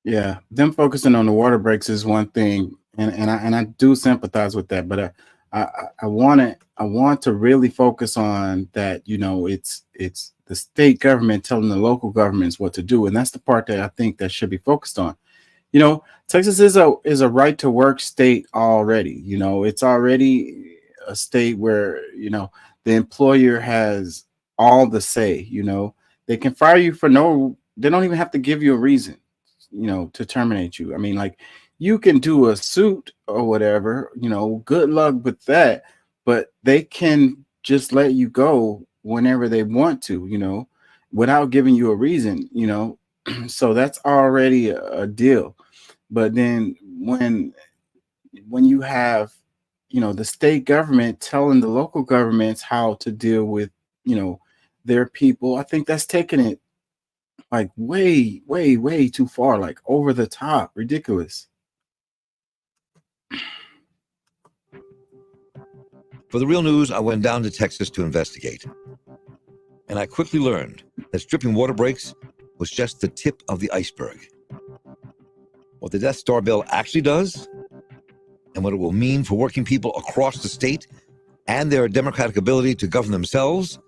A: Yeah, them focusing on the water breaks is one thing, and I do sympathize with that, but I want to really focus on that. It's the state government telling the local governments what to do, and that's the part that I think that should be focused on. Texas is a right to work state already. It's already a state where the employer has all the say. They can fire you for they don't even have to give you a reason to terminate you. I mean, like, you can do a suit or whatever, good luck with that, but they can just let you go whenever they want to, without giving you a reason, so that's already a deal. But then when you have, the state government telling the local governments how to deal with, their people, I think that's taking it like way, way, way too far, like over the top, ridiculous.
H: For the real news, I went down to Texas to investigate. And I quickly learned that stripping water breaks was just the tip of the iceberg. What the Death Star bill actually does, and what it will mean for working people across the state and their democratic ability to govern themselves,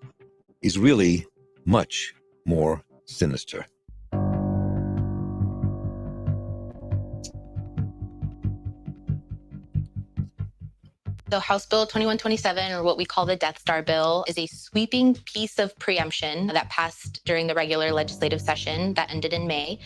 H: is really much more sinister.
P: So House Bill 2127, or what we call the Death Star bill, is a sweeping piece of preemption that passed during the regular legislative session that ended in May.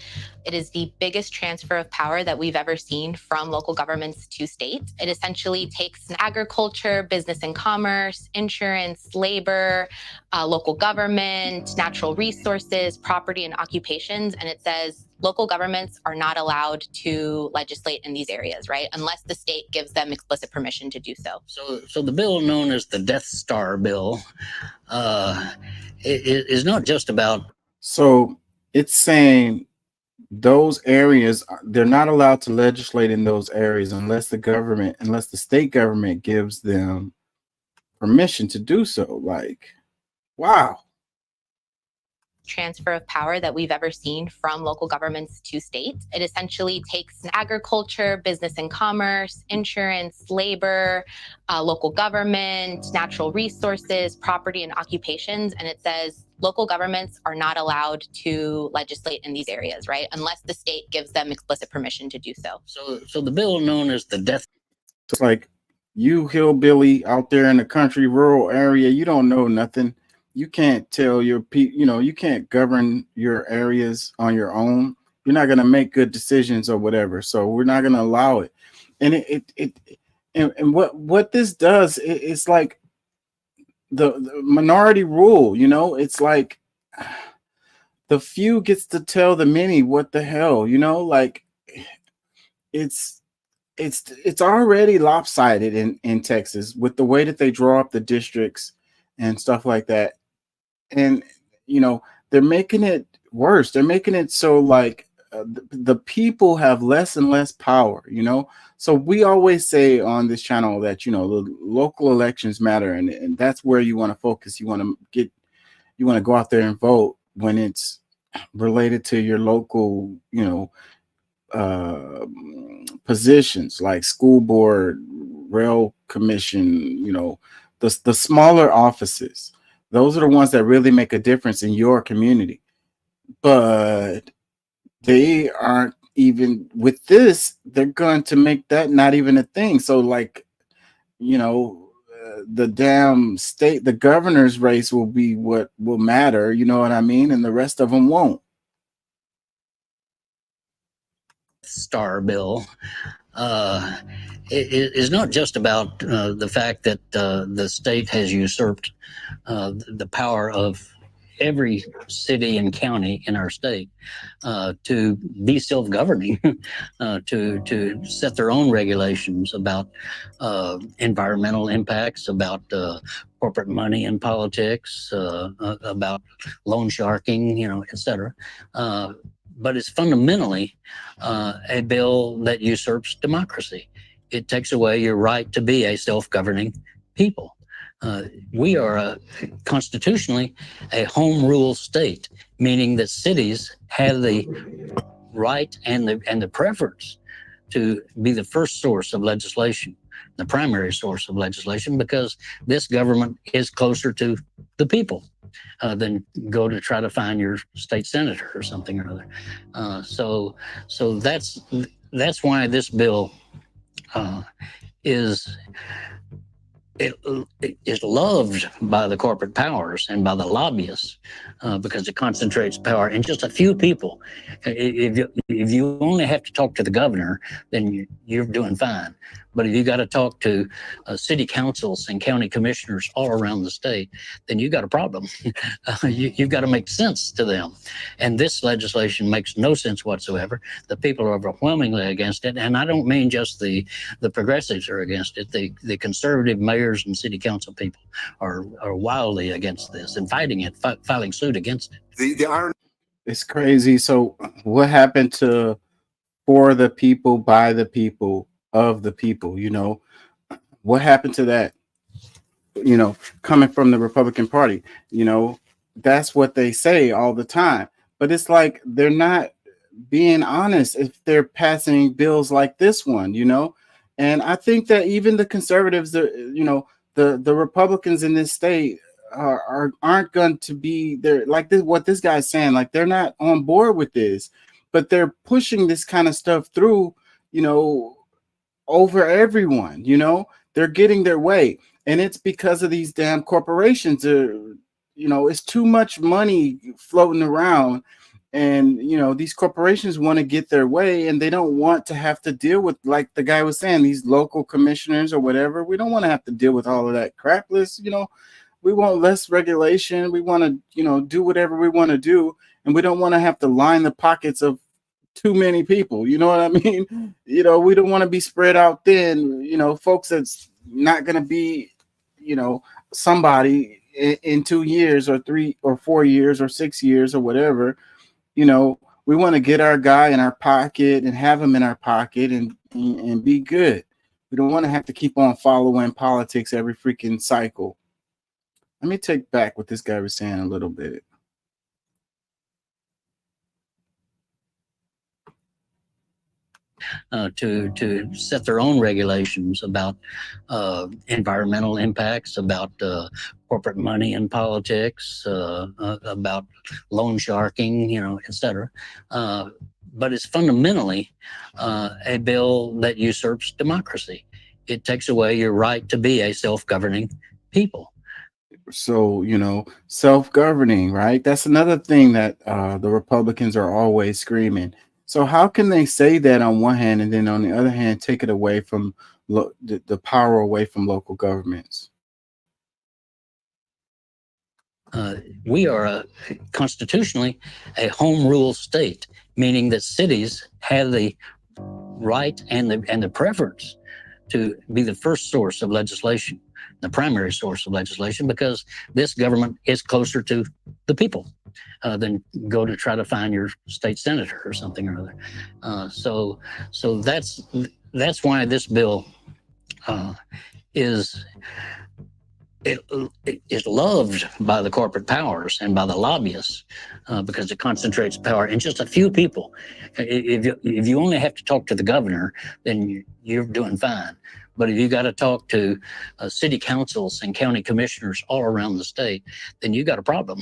P: It is the biggest transfer of power that we've ever seen from local governments to states. It essentially takes agriculture, business and commerce, insurance, labor, local government, natural resources, property and occupations, and it says local governments are not allowed to legislate in these areas, right? Unless the state gives them explicit permission to do so.
C: So the bill known as the Death Star bill is not just about.
A: So it's saying those areas, they're not allowed to legislate in those areas unless the state government gives them permission to do so. Like, wow.
P: Transfer of power that we've ever seen from local governments to states. It essentially takes agriculture, business and commerce, insurance, labor, local government, natural resources, property and occupations, and it says local governments are not allowed to legislate in these areas, right? Unless the state gives them explicit permission to do so.
C: So the bill known as the Death.
A: It's like, you hillbilly out there in the country, rural area, you don't know nothing. You can't tell your people, you can't govern your areas on your own. You're not going to make good decisions or whatever. So we're not going to allow it. And what this does, it's like the minority rule, it's like the few gets to tell the many what the hell, like it's already lopsided in Texas with the way that they draw up the districts and stuff like that. And, they're making it worse. They're making it so like the people have less and less power, So we always say on this channel that, the local elections matter. And that's where you want to focus. You want to go out there and vote when it's related to your local, positions like school board, rail commission, the smaller offices. Those are the ones that really make a difference in your community. But they aren't even with this. They're going to make that not even a thing. So like, the damn state, the governor's race will be what will matter. You know what I mean? And the rest of them won't.
C: Star bill is not just about the fact that the state has usurped the power of every city and county in our state to be self-governing, to set their own regulations about environmental impacts, about corporate money in politics, about loan sharking, et cetera. but it's fundamentally a bill that usurps democracy. It takes away your right to be a self-governing people. We are constitutionally a home rule state, meaning that cities have the right and the preference to be the first source of legislation, the primary source of legislation, because this government is closer to the people than go to try to find your state senator or something or other. So that's why this bill is loved by the corporate powers and by the lobbyists because it concentrates power in just a few people. If you only have to talk to the governor, then you're doing fine. But if you got to talk to city councils and county commissioners all around the state, then you got a problem. You've got to make sense to them. And this legislation makes no sense whatsoever. The people are overwhelmingly against it. And I don't mean just the progressives are against it. The conservative mayors and city council people are wildly against this and fighting it, filing suit against it.
A: The irony. It's crazy. So what happened to for the people, by the people, of the people? You know, what happened to that? You know, coming from the Republican Party, you know, that's what they say all the time. But it's like they're not being honest if they're passing bills like this one, you know. And I think that even the conservatives, you know, the Republicans in this state aren't going to be there. Like this, what this guy's saying, like they're not on board with this, but they're pushing this kind of stuff through, you know, over everyone. You know, they're getting their way, and it's because of these damn corporations. You know, it's too much money floating around. And, you know, these corporations want to get their way, and they don't want to have to deal with, like the guy was saying, these local commissioners or whatever. We don't want to have to deal with all of that crap. You know, we want less regulation. We want to, you know, do whatever we want to do. And we don't want to have to line the pockets of too many people. You know what I mean? You know, we don't want to be spread out thin, you know, folks that's not going to be, you know, somebody in 2 years or 3 or 4 years or 6 years or whatever. You know, we want to get our guy in our pocket and have him in our pocket and be good. We don't want to have to keep on following politics every freaking cycle. Let me take back what this guy was saying a little bit.
C: To set their own regulations about environmental impacts, about corporate money in politics, about loan sharking, you know, et cetera. But it's fundamentally a bill that usurps democracy. It takes away your right to be a self-governing people.
A: So, you know, self-governing, right? That's another thing that the Republicans are always screaming. So how can they say that on one hand and then on the other hand take it away from the power away from local governments?
C: We are constitutionally a home rule state, meaning that cities have the right and the preference to be the first source of legislation, the primary source of legislation, because this government is closer to the people than go to try to find your state senator or something or other. So that's why this bill is loved by the corporate powers and by the lobbyists because it concentrates power in just a few people. If you only have to talk to the governor, then you're doing fine. But if you got to talk to city councils and county commissioners all around the state, then you got a problem.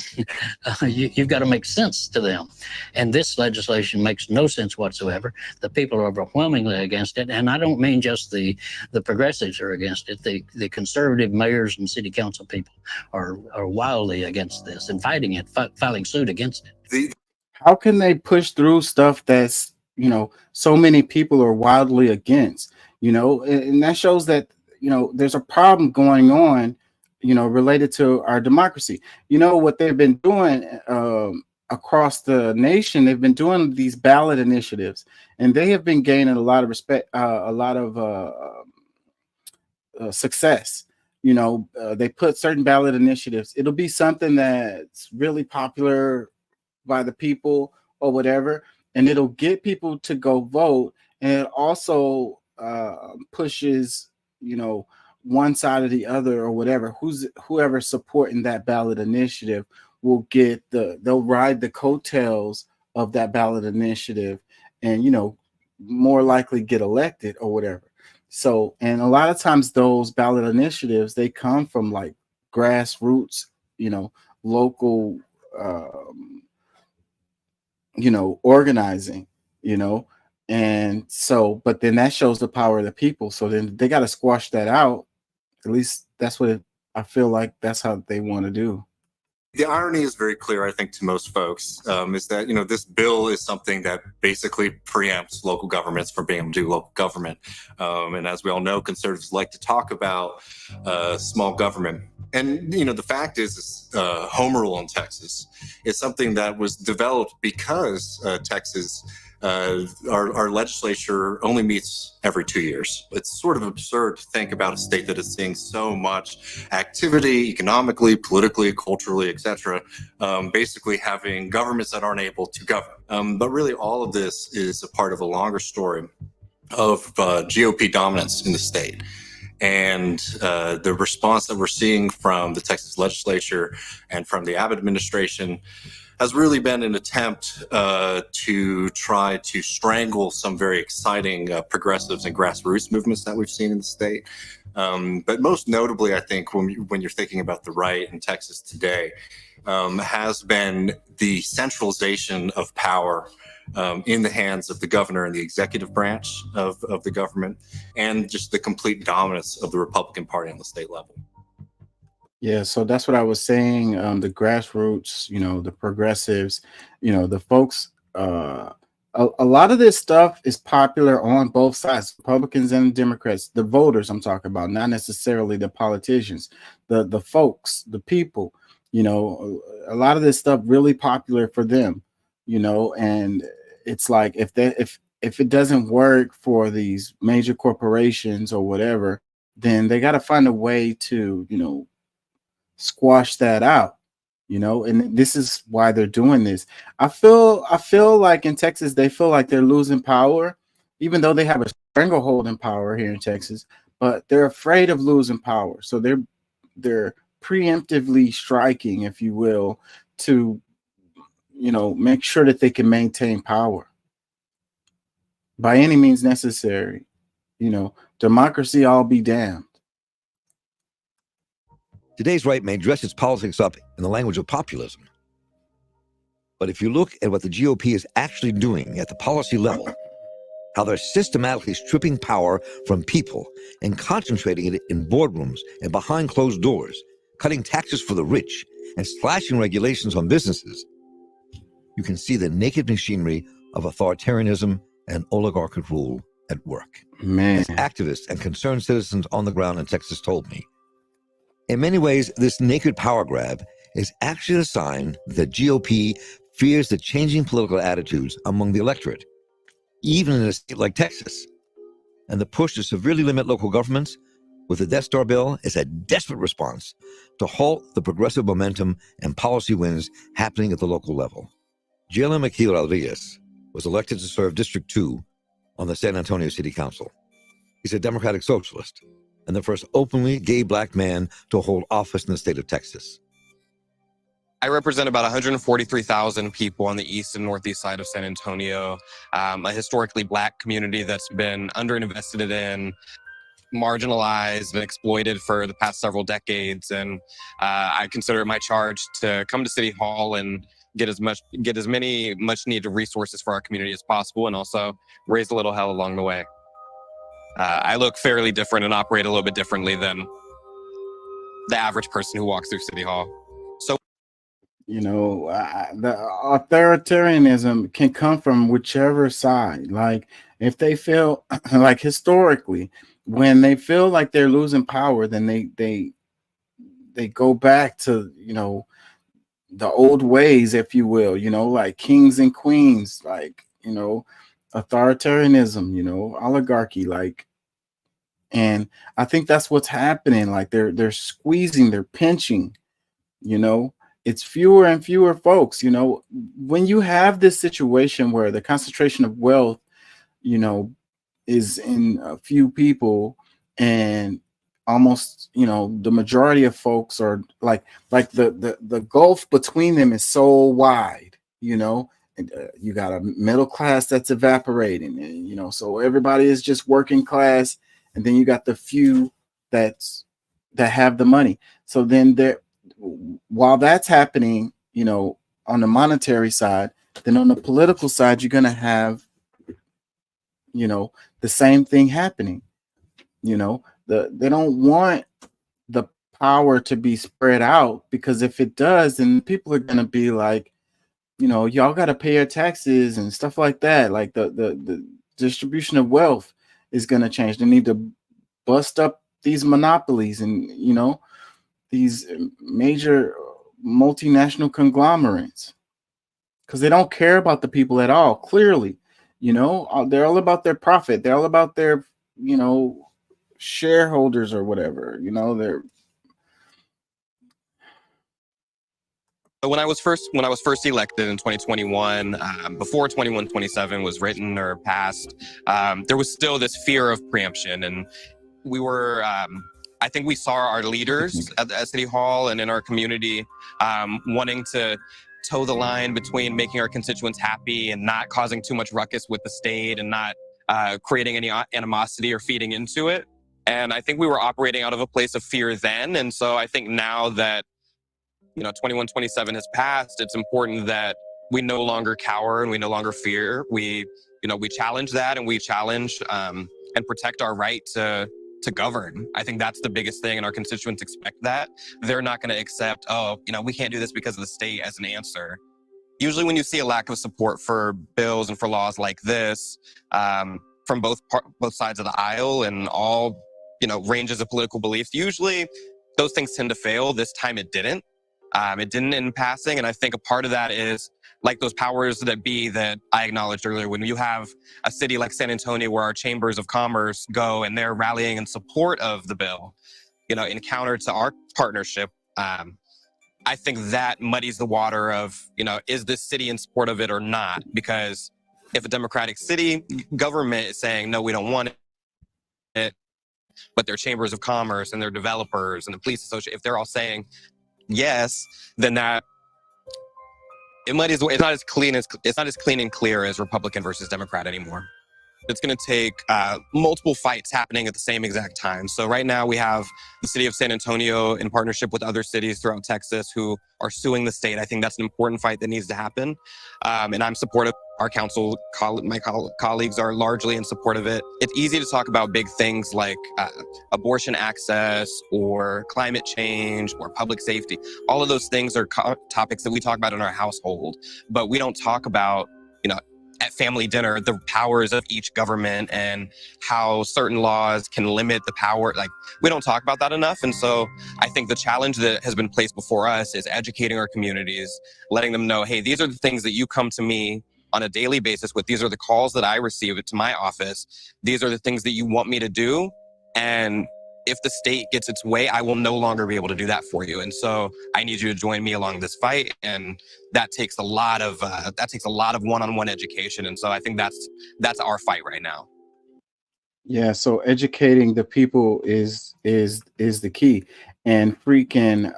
C: You've got to make sense to them. And this legislation makes no sense whatsoever. The people are overwhelmingly against it. And I don't mean just the progressives are against it. The conservative mayors and city council people are wildly against this and fighting it, filing suit against it.
A: How can they push through stuff that's, you know, so many people are wildly against? You know, and that shows that, you know, there's a problem going on, you know, related to our democracy. You know, what they've been doing across the nation, they've been doing these ballot initiatives, and they have been gaining a lot of respect, a lot of success. You know, they put certain ballot initiatives. It'll be something that's really popular by the people or whatever. and it'll get people to go vote, and it also pushes, you know, one side or the other or whatever. Whoever's supporting that ballot initiative will get they'll ride the coattails of that ballot initiative, and, you know, more likely get elected or whatever. So, and a lot of times those ballot initiatives, they come from like grassroots, you know, local, you know, organizing, you know. And so, but then that shows the power of the people. So then they got to squash that out. At least that's what I feel like that's how they want to do.
R: The irony is very clear, I think, to most folks, is that, you know, this bill is something that basically preempts local governments from being able to do local government. And as we all know, conservatives like to talk about small government. And, you know, the fact is home rule in Texas is something that was developed because Texas, our legislature only meets every 2 years. It's sort of absurd to think about a state that is seeing so much activity economically, politically, culturally, etc., basically having governments that aren't able to govern. But really all of this is a part of a longer story of GOP dominance in the state. And the response that we're seeing from the Texas legislature and from the Abbott administration has really been an attempt to try to strangle some very exciting progressives and grassroots movements that we've seen in the state. But most notably, I think, when you're thinking about the right in Texas today, has been the centralization of power in the hands of the governor and the executive branch of the government, and just the complete dominance of the Republican Party on the state level.
A: Yeah, so that's what I was saying. The grassroots, you know, the progressives, you know, the folks, a lot of this stuff is popular on both sides, Republicans and Democrats, the voters I'm talking about, not necessarily the politicians, the folks, the people, you know, a lot of this stuff really popular for them, you know. And it's like, if it doesn't work for these major corporations or whatever, then they got to find a way to, you know, squash that out, you know. And this is why they're doing this. I feel like in Texas they feel like they're losing power, even though they have a stranglehold in power here in Texas, but they're afraid of losing power. So they're preemptively striking, if you will, to, you know, make sure that they can maintain power by any means necessary. You know, democracy all be damned.
H: Today's right may dress its politics up in the language of populism. But if you look at what the GOP is actually doing at the policy level, how they're systematically stripping power from people and concentrating it in boardrooms and behind closed doors, cutting taxes for the rich and slashing regulations on businesses, you can see the naked machinery of authoritarianism and oligarchic rule at work.
A: Man.
H: As activists and concerned citizens on the ground in Texas told me, in many ways, this naked power grab is actually a sign that GOP fears the changing political attitudes among the electorate, even in a state like Texas. And the push to severely limit local governments with the Death Star bill is a desperate response to halt the progressive momentum and policy wins happening at the local level. Jalen McKeel Rodriguez was elected to serve District 2 on the San Antonio City Council. He's a Democratic socialist and the first openly gay black man to hold office in the state of Texas.
S: I represent about 143,000 people on the east and northeast side of San Antonio, a historically black community that's been underinvested in, marginalized and exploited for the past several decades. And I consider it my charge to come to City Hall and get as many much needed resources for our community as possible, and also raise a little hell along the way. I look fairly different and operate a little bit differently than the average person who walks through City Hall. So,
A: you know, the authoritarianism can come from whichever side. Like, if they feel like historically, when they feel like they're losing power, then they go back to, you know, the old ways, if you will, you know, like kings and queens, like, you know, authoritarianism, you know, oligarchy, like. And I think that's what's happening. Like they're squeezing, they're pinching, you know. it's fewer and fewer folks. You know, when you have this situation where the concentration of wealth, you know, is in a few people, and almost, you know, the majority of folks are like the gulf between them is so wide, you know, and you got a middle class that's evaporating, and you know, so everybody is just working class, and then you got the few that have the money. So then there, while that's happening, you know, on the monetary side, then on the political side, you're going to have, you know, the same thing happening. You know, they don't want the power to be spread out, because if it does, then people are going to be like, you know, y'all got to pay your taxes and stuff like that. Like the distribution of wealth is going to change. They need to bust up these monopolies and, you know, these major multinational conglomerates, because they don't care about the people at all. Clearly, you know, they're all about their profit. They're all about their, you know, shareholders or whatever, you know, they're.
S: When I was first elected in 2021, before 2127 was written or passed, there was still this fear of preemption, and we were. I think we saw our leaders at City Hall and in our community wanting to toe the line between making our constituents happy and not causing too much ruckus with the state and not creating any animosity or feeding into it. And I think we were operating out of a place of fear then. And so I think now that, you know, 2127 has passed, it's important that we no longer cower and we no longer fear. We challenge that, and we challenge and protect our right to govern. I think that's the biggest thing, and our constituents expect that. They're not going to accept, oh, you know, we can't do this because of the state as an answer. Usually when you see a lack of support for bills and for laws like this from both sides of the aisle and all, you know, ranges of political beliefs, usually those things tend to fail. This time it didn't. It didn't in passing, and I think a part of that is like those powers that be that I acknowledged earlier. When you have a city like San Antonio where our chambers of commerce go and they're rallying in support of the bill, you know, in counter to our partnership, I think that muddies the water of, you know, is this city in support of it or not? Because if a Democratic city government is saying, no, we don't want it, but their chambers of commerce and their developers and the police association, if they're all saying yes, then that it muddies. It's not as clean and clear as Republican versus Democrat anymore. It's going to take multiple fights happening at the same exact time. So right now we have the city of San Antonio in partnership with other cities throughout Texas who are suing the state. I think that's an important fight that needs to happen. And I'm supportive. Our council, my colleagues are largely in support of it. It's easy to talk about big things like abortion access or climate change or public safety. All of those things are topics that we talk about in our household, but we don't talk about, you know, at family dinner, the powers of each government and how certain laws can limit the power. Like, we don't talk about that enough. And so I think the challenge that has been placed before us is educating our communities, letting them know, hey, these are the things that you come to me on a daily basis with. These are the calls that I receive to my office. These are the things that you want me to do. And if the state gets its way, I will no longer be able to do that for you. And so I need you to join me along this fight. And that takes a lot of one-on-one education. And so I think that's our fight right now.
A: Yeah, so educating the people is the key. And freaking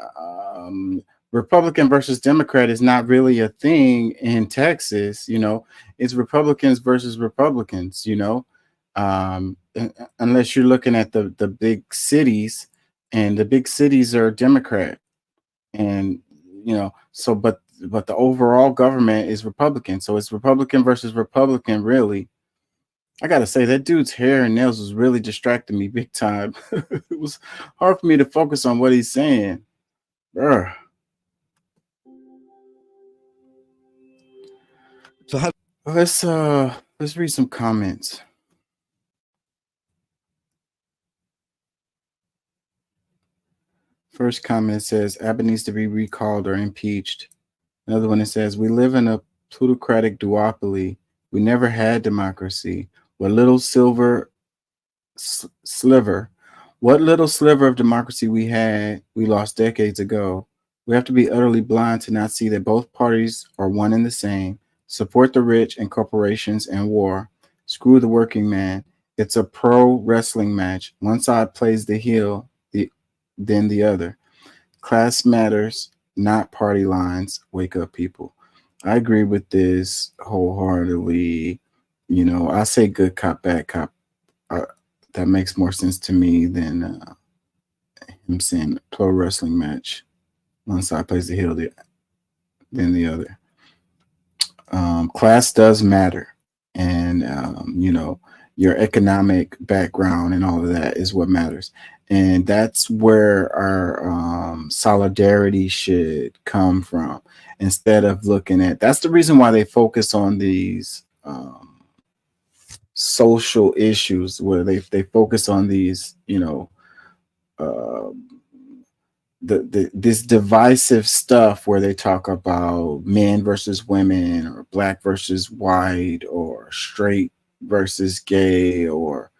A: Republican versus Democrat is not really a thing in Texas, you know. It's Republicans versus Republicans, you know. Unless you're looking at the big cities, and the big cities are Democrat, and you know, so but the overall government is Republican, so it's Republican versus Republican. Really, I gotta say that dude's hair and nails was really distracting me big time. It was hard for me to focus on what he's saying. Bruh.
H: So
A: let's read some comments. First comment says Abbott needs to be recalled or impeached. Another one that says we live in a plutocratic duopoly. We never had democracy. What little sliver of democracy we had, we lost decades ago. We have to be utterly blind to not see that both parties are one and the same. Support the rich and corporations and war. Screw the working man. It's a pro wrestling match. One side plays the heel, then the other. Class matters, not party lines. Wake up, people. I agree with this wholeheartedly. You know, I say good cop, bad cop. That makes more sense to me than him saying pro wrestling match. One side plays the heel, then the other. Class does matter. And, you know, your economic background and all of that is what matters. And that's where our solidarity should come from. Instead of looking at, that's the reason why they focus on these social issues, where they focus on these, you know, this divisive stuff where they talk about men versus women, or black versus white, or straight versus gay, or,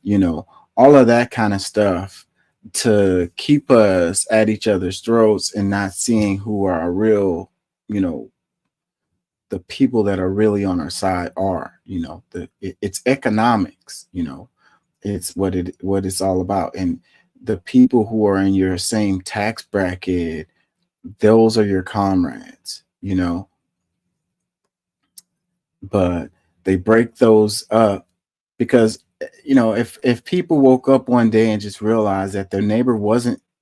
A: you know, all of that kind of stuff, to keep us at each other's throats and not seeing who are real, you know, the people that are really on our side are, you know, it's economics, you know, it's what it's all about. And the people who are in your same tax bracket, those are your comrades, you know. But they break those up because, you know, if people woke up one day and just realized that their neighbor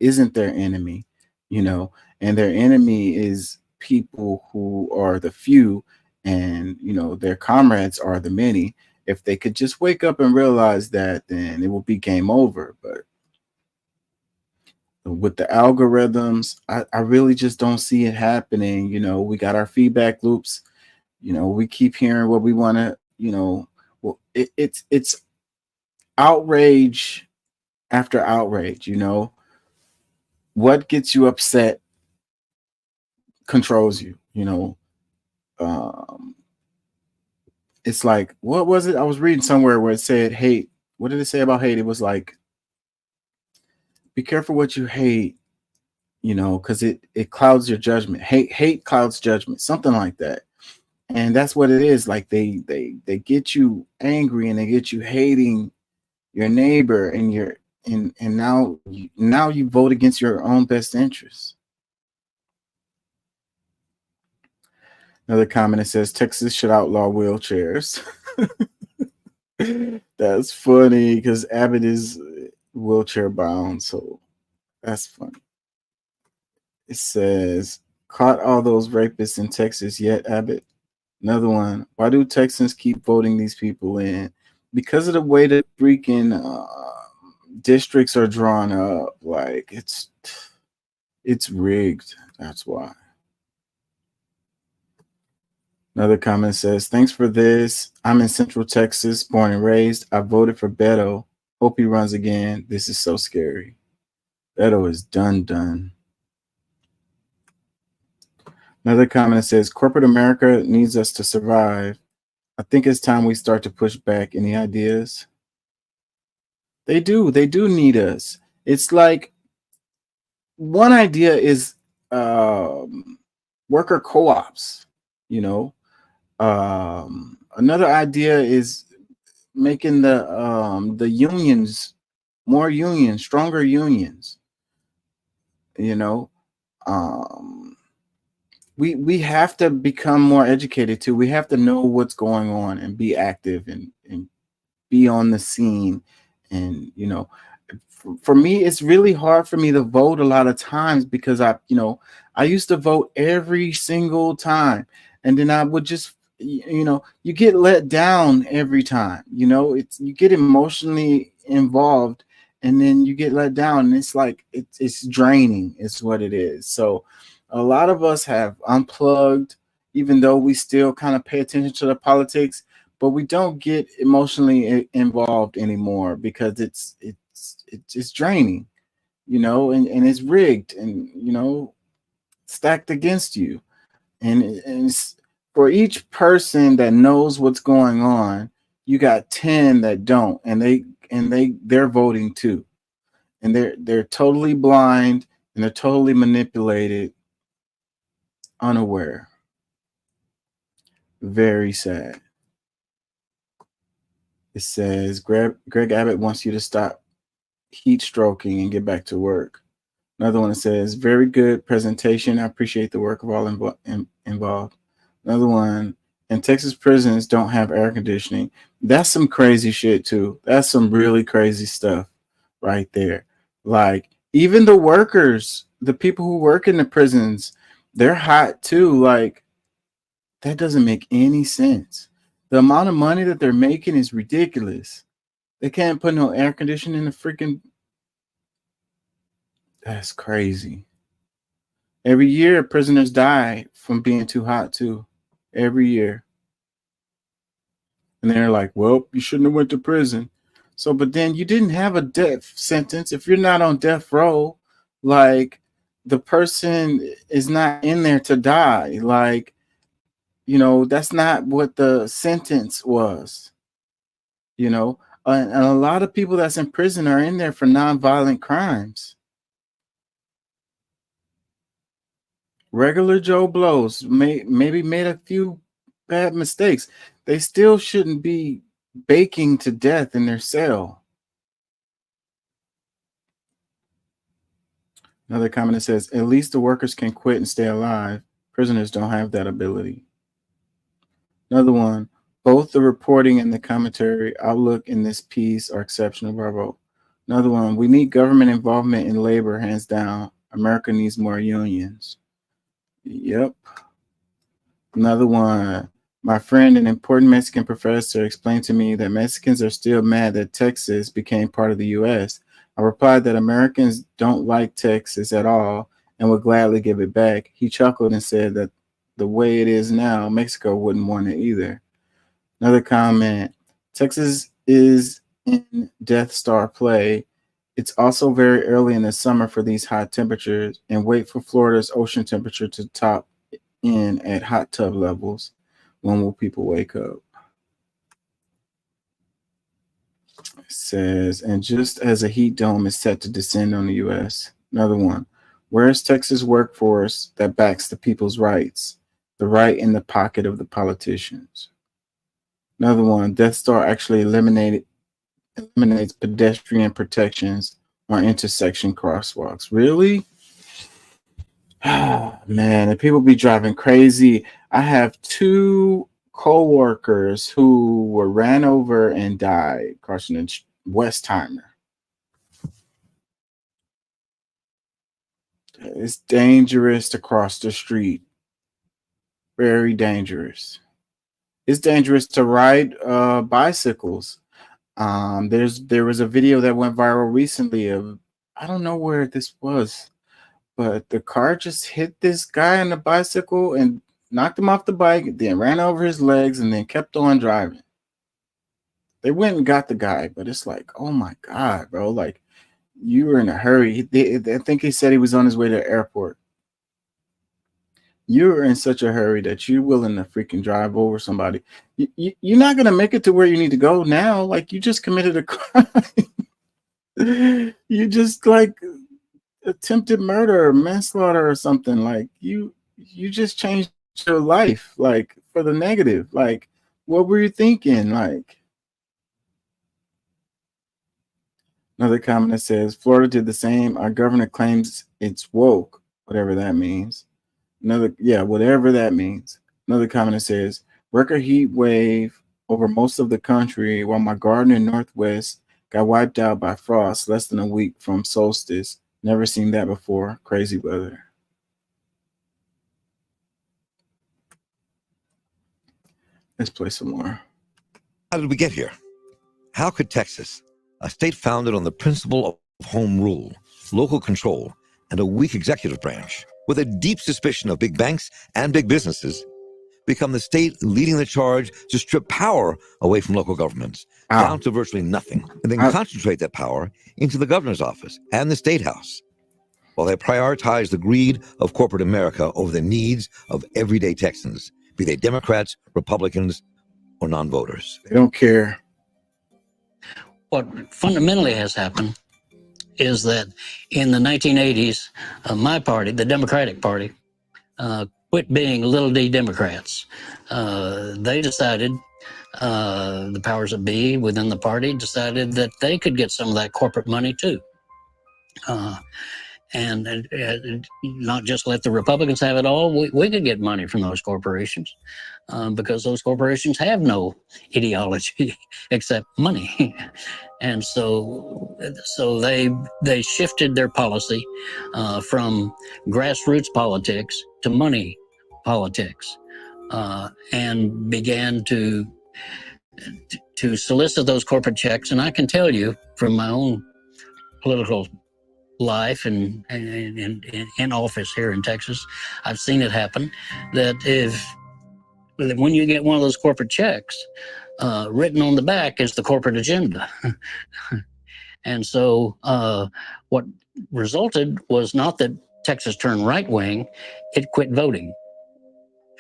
A: isn't their enemy, you know, and their enemy is people who are the few, and, you know, their comrades are the many. If they could just wake up and realize that, then it will be game over. But with the algorithms, I really just don't see it happening. You know, we got our feedback loops. You know, we keep hearing what we want to, you know, well, it's outrage after outrage. You know, what gets you upset controls you, you know. It's like, what was it? I was reading somewhere where it said hate. What did it say about hate? It was like, be careful what you hate, you know, because it clouds your judgment. Hate clouds judgment, something like that. And that's what it is. Like they get you angry and they get you hating your neighbor, and now you vote against your own best interests. Another comment that says Texas should outlaw wheelchairs. That's funny because Abbott is wheelchair bound, so that's funny. It says, caught all those rapists in Texas yet, Abbott? Another one. Why do Texans keep voting these people in? Because of the way the freaking districts are drawn up. Like it's rigged. That's why. Another comment says, thanks for this. I'm in Central Texas, born and raised. I voted for Beto. Hope he runs again. This is so scary. Beto is done. Another comment says, corporate America needs us to survive. I think it's time we start to push back. Any ideas? They do need us. It's like, one idea is worker co-ops, you know. Another idea is making the unions, more unions, stronger unions, you know. We have to become more educated too. We have to know what's going on and be active and be on the scene. And, you know, for me, it's really hard for me to vote a lot of times because I used to vote every single time, and then I would just, you know, you get let down every time. You know, you get emotionally involved, and then you get let down, and it's like it's draining. It's what it is. So a lot of us have unplugged, even though we still kind of pay attention to the politics, but we don't get emotionally involved anymore because it's draining, you know, and it's rigged and, you know, stacked against you. And it's, for each person that knows what's going on, you got 10 that don't, and they're voting too, and they're totally blind and they're totally manipulated. unaware. Very sad. It says Greg Abbott wants you to stop heat stroking and get back to work. Another one that says, very good presentation. I appreciate the work of all involved. Another one, and Texas prisons don't have air conditioning. That's some crazy shit too. That's some really crazy stuff right there. Like, even the workers, the people who work in the prisons, they're hot too. Like, that doesn't make any sense. The amount of money that they're making is ridiculous. They can't put no air conditioning in the freaking... That's crazy. Every year, prisoners die from being too hot too. Every year. And they're like, well, you shouldn't have went to prison. So, but then you didn't have a death sentence. If you're not on death row, like, the person is not in there to die. Like, you know, that's not what the sentence was. You know, and a lot of people that's in prison are in there for nonviolent crimes. Regular Joe Blows maybe made a few bad mistakes. They still shouldn't be baking to death in their cell. Another comment that says, at least the workers can quit and stay alive. Prisoners don't have that ability. Another one, both the reporting and the commentary outlook in this piece are exceptional. Bravo. Another one, we need government involvement in labor, hands down. America needs more unions. Yep. Another one, my friend, an important Mexican professor, explained to me that Mexicans are still mad that Texas became part of the U.S. I replied that Americans don't like Texas at all and would gladly give it back. He chuckled and said that the way it is now, Mexico wouldn't want it either. Another comment, Texas is in Death Star play. It's also very early in the summer for these hot temperatures, and wait for Florida's ocean temperature to top in at hot tub levels. When will people wake up? It says, and just as a heat dome is set to descend on the U.S. Another one, where is Texas workforce that backs the people's rights? The right in the pocket of the politicians. Another one, Death Star actually eliminates pedestrian protections on intersection crosswalks. Really? Man, and people be driving crazy. I have 2 co-workers who were ran over and died crossing the Westheimer. It's dangerous to cross the street. Very dangerous. It's dangerous to ride bicycles. There was a video that went viral recently of, I don't know where this was, but the car just hit this guy on the bicycle and knocked him off the bike, then ran over his legs and then kept on driving. They went and got the guy, but it's like, oh my God, bro. Like, you were in a hurry. I think he said he was on his way to the airport. You're in such a hurry that you're willing to freaking drive over somebody. You're not going to make it to where you need to go now. Like, you just committed a crime. You just, like, attempted murder or manslaughter or something. Like, you just changed your life, like, for the negative. Like, what were you thinking? Like, another comment that says, Florida did the same. Our governor claims it's woke, whatever that means. Whatever that means. Another comment that says, record heat wave over most of the country while my garden in Northwest got wiped out by frost less than a week from solstice. Never seen that before. Crazy weather. Let's play some more.
H: How did we get here? How could Texas, a state founded on the principle of home rule, local control, and a weak executive branch, with a deep suspicion of big banks and big businesses, become the state leading the charge to strip power away from local governments down to virtually nothing, and then concentrate that power into the governor's office and the state house, while they prioritize the greed of corporate America over the needs of everyday Texans, be they Democrats, Republicans, or non-voters.
A: They don't care.
C: What fundamentally has happened is that in the 1980s, my party, the Democratic Party, quit being little d Democrats. They decided, the powers that be within the party decided that they could get some of that corporate money too. And not just let the Republicans have it all. We could get money from those corporations because those corporations have no ideology except money. And so they shifted their policy from grassroots politics to money politics, and began to solicit those corporate checks. And I can tell you from my own political life and in office here in Texas, I've seen it happen that when you get one of those corporate checks, written on the back is the corporate agenda. And so what resulted was not that Texas turned right wing, it quit voting.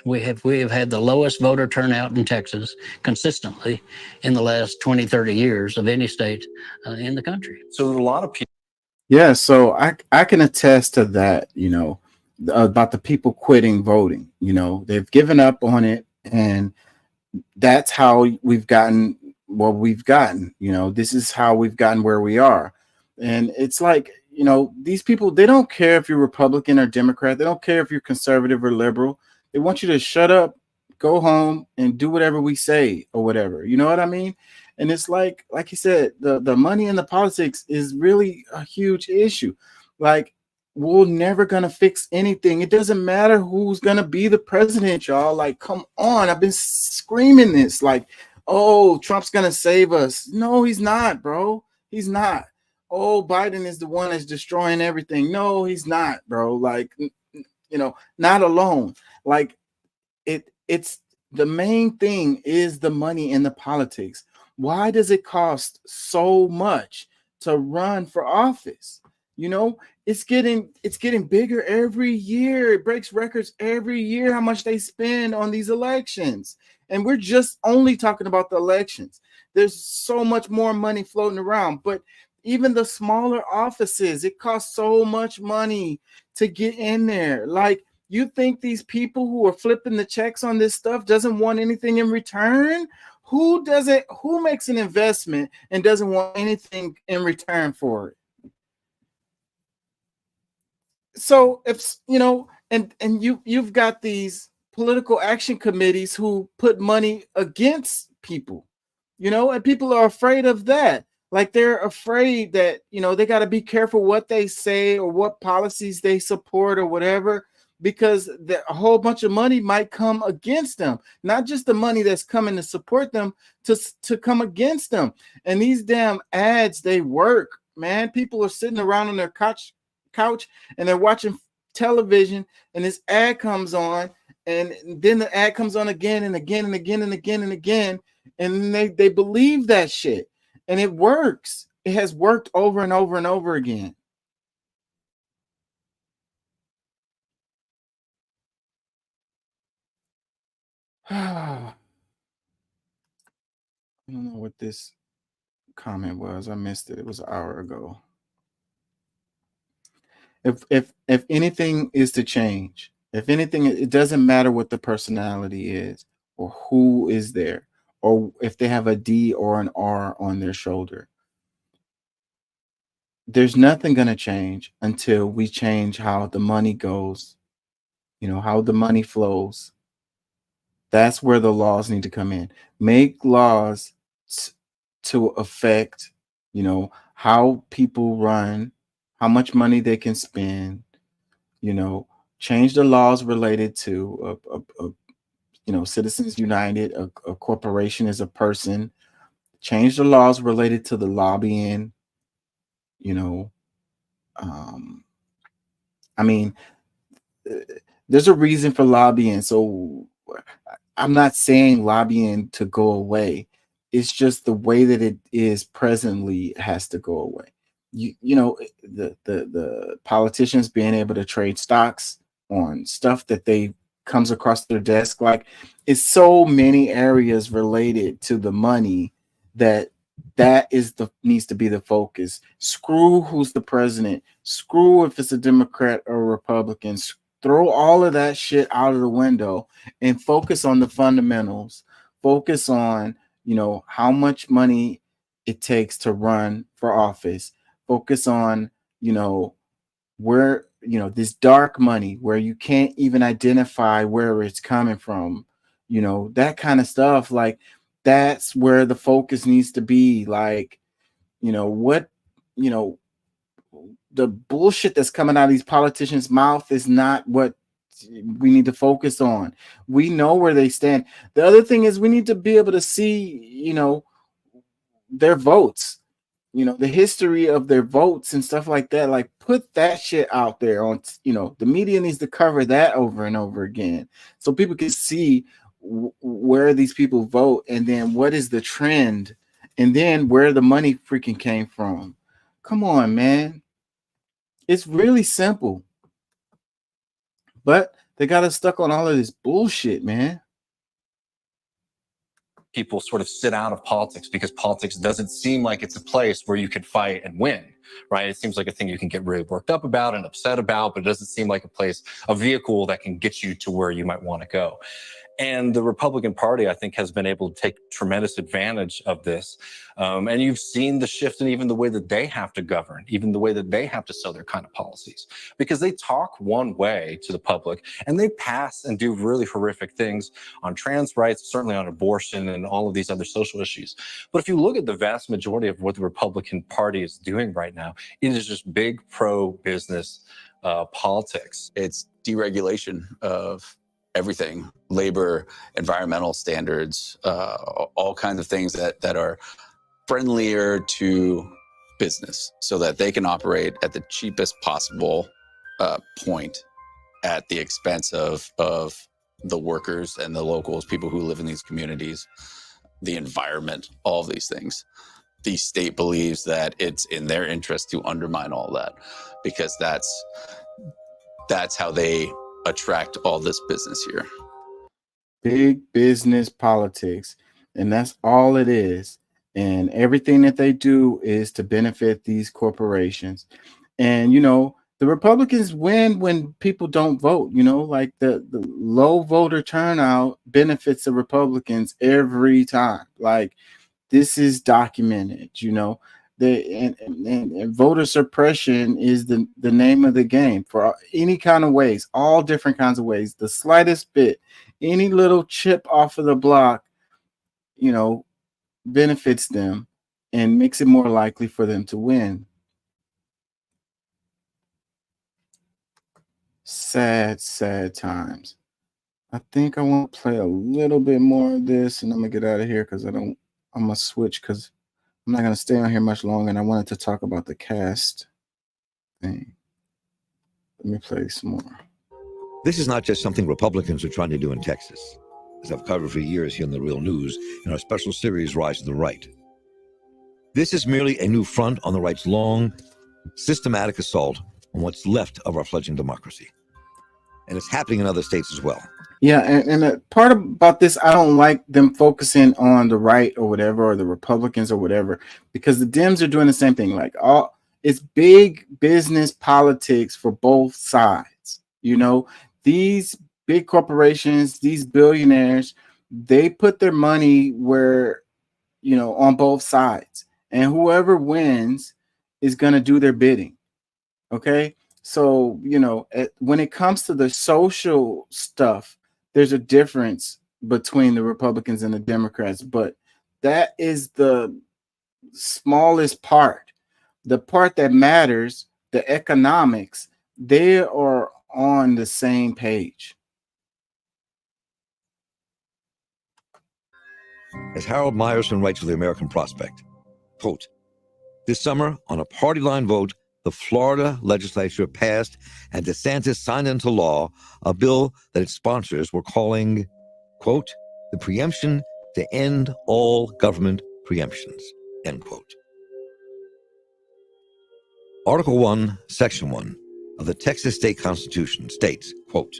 C: We have had the lowest voter turnout in Texas consistently in the last 20, 30 years of any state in the country.
R: So a lot of people.
A: Yeah, so I can attest to that, about the people quitting voting. They've given up on it, and that's how we've gotten what we've gotten. This is how we've gotten where we are. And it's like, these people, they don't care if you're Republican or Democrat. They don't care if you're conservative or liberal. They want you to shut up, go home, and do whatever we say or whatever. You know what I mean? And it's like you said, the money and the politics is really a huge issue. Like, we're never going to fix anything. It doesn't matter who's going to be the president, y'all. Like, come on. I've been screaming this. Like, oh, Trump's going to save us. No, he's not, bro. He's not. Oh, Biden is the one that's destroying everything. No, he's not, bro. Like, not alone. Like, it's the main thing is the money and the politics. Why does it cost so much to run for office? It's getting bigger every year. It breaks records every year how much they spend on these elections. And we're just only talking about the elections. There's so much more money floating around. But even the smaller offices, it costs so much money to get in there. Like, you think these people who are flipping the checks on this stuff doesn't want anything in return? Who makes an investment and doesn't want anything in return for it? So if and you've got these political action committees who put money against people, and people are afraid of that. Like, they're afraid that, they got to be careful what they say or what policies they support or whatever, because a whole bunch of money might come against them, not just the money that's coming to support them, to come against them. And these damn ads, they work, man. People are sitting around on their couch and they're watching television, and this ad comes on, and then the ad comes on again and again and again and again and again, and they believe that shit, and it works. It has worked over and over and over again. I don't know what this comment was. I missed it. It was an hour ago. If anything is to change, if anything, it doesn't matter what the personality is or who is there, or if they have a D or an R on their shoulder. There's nothing going to change until we change how the money goes, how the money flows. That's where the laws need to come in. Make laws to affect, how people run, how much money they can spend, change the laws related to, Citizens United, a corporation is a person, change the laws related to the lobbying, there's a reason for lobbying. So I'm not saying lobbying to go away. It's just the way that it is presently has to go away. The politicians being able to trade stocks on stuff that they comes across their desk, like, it's so many areas related to the money that needs to be the focus. Screw who's the president. Screw if it's a Democrat or Republican. throw all of that shit out of the window and focus on the fundamentals. Focus on, how much money it takes to run for office. Focus on, where, this dark money where you can't even identify where it's coming from, that kind of stuff. Like, that's where the focus needs to be. Like, the bullshit that's coming out of these politicians' mouth is not what we need to focus on. We know where they stand. The other thing is we need to be able to see, their votes, the history of their votes and stuff like that. Like, put that shit out there on, the media needs to cover that over and over again so people can see where these people vote, and then what is the trend, and then where the money freaking came from. Come on, man. It's really simple. But they got us stuck on all of this bullshit, man.
T: People sort of sit out of politics because politics doesn't seem like it's a place where you could fight and win, right? It seems like a thing you can get really worked up about and upset about, but it doesn't seem like a vehicle that can get you to where you might want to go. And the Republican Party, I think, has been able to take tremendous advantage of this. And you've seen the shift in even the way that they have to govern, even the way that they have to sell their kind of policies, because they talk one way to the public and they pass and do really horrific things on trans rights, certainly on abortion and all of these other social issues. But if you look at the vast majority of what the Republican Party is doing right now, it is just big pro-business politics.
Q: It's deregulation of everything, labor, environmental standards, all kinds of things that are friendlier to business so that they can operate at the cheapest possible point at the expense of the workers and the locals, people who live in these communities, the environment, all of these things. The state believes that it's in their interest to undermine all that because that's how they attract all this business here.
A: Big business politics, and that's all it is. And everything that they do is to benefit these corporations. And the Republicans win when people don't vote. Like the low voter turnout benefits the Republicans every time. Like, this is documented. And voter suppression is the name of the game for any kind of ways, all different kinds of ways. The slightest bit, any little chip off of the block, benefits them and makes it more likely for them to win. Sad, sad times. I think I want to play a little bit more of this, and I'm gonna get out of here because I'm gonna switch because I'm not going to stay on here much longer, and I wanted to talk about the cast thing. Let me play some more.
H: This is not just something Republicans are trying to do in Texas, as I've covered for years here in The Real News in our special series, Rise of the Right. This is merely a new front on the right's long, systematic assault on what's left of our fledgling democracy. And it's happening in other states as well.
A: Yeah, and the part about this, I don't like them focusing on the right or whatever, or the Republicans or whatever, because the Dems are doing the same thing. Like, it's big business politics for both sides. These big corporations, these billionaires, they put their money where, on both sides, and whoever wins is going to do their bidding. Okay. So, when it comes to the social stuff, there's a difference between the Republicans and the Democrats, but that is the smallest part. The part that matters, the economics, they are on the same page.
H: As Harold Meyerson writes for the American Prospect, quote, "This summer, on a party line vote, the Florida legislature passed and DeSantis signed into law a bill that its sponsors were calling, quote, the preemption to end all government preemptions," end quote. Article 1, Section 1 of the Texas State Constitution states, quote,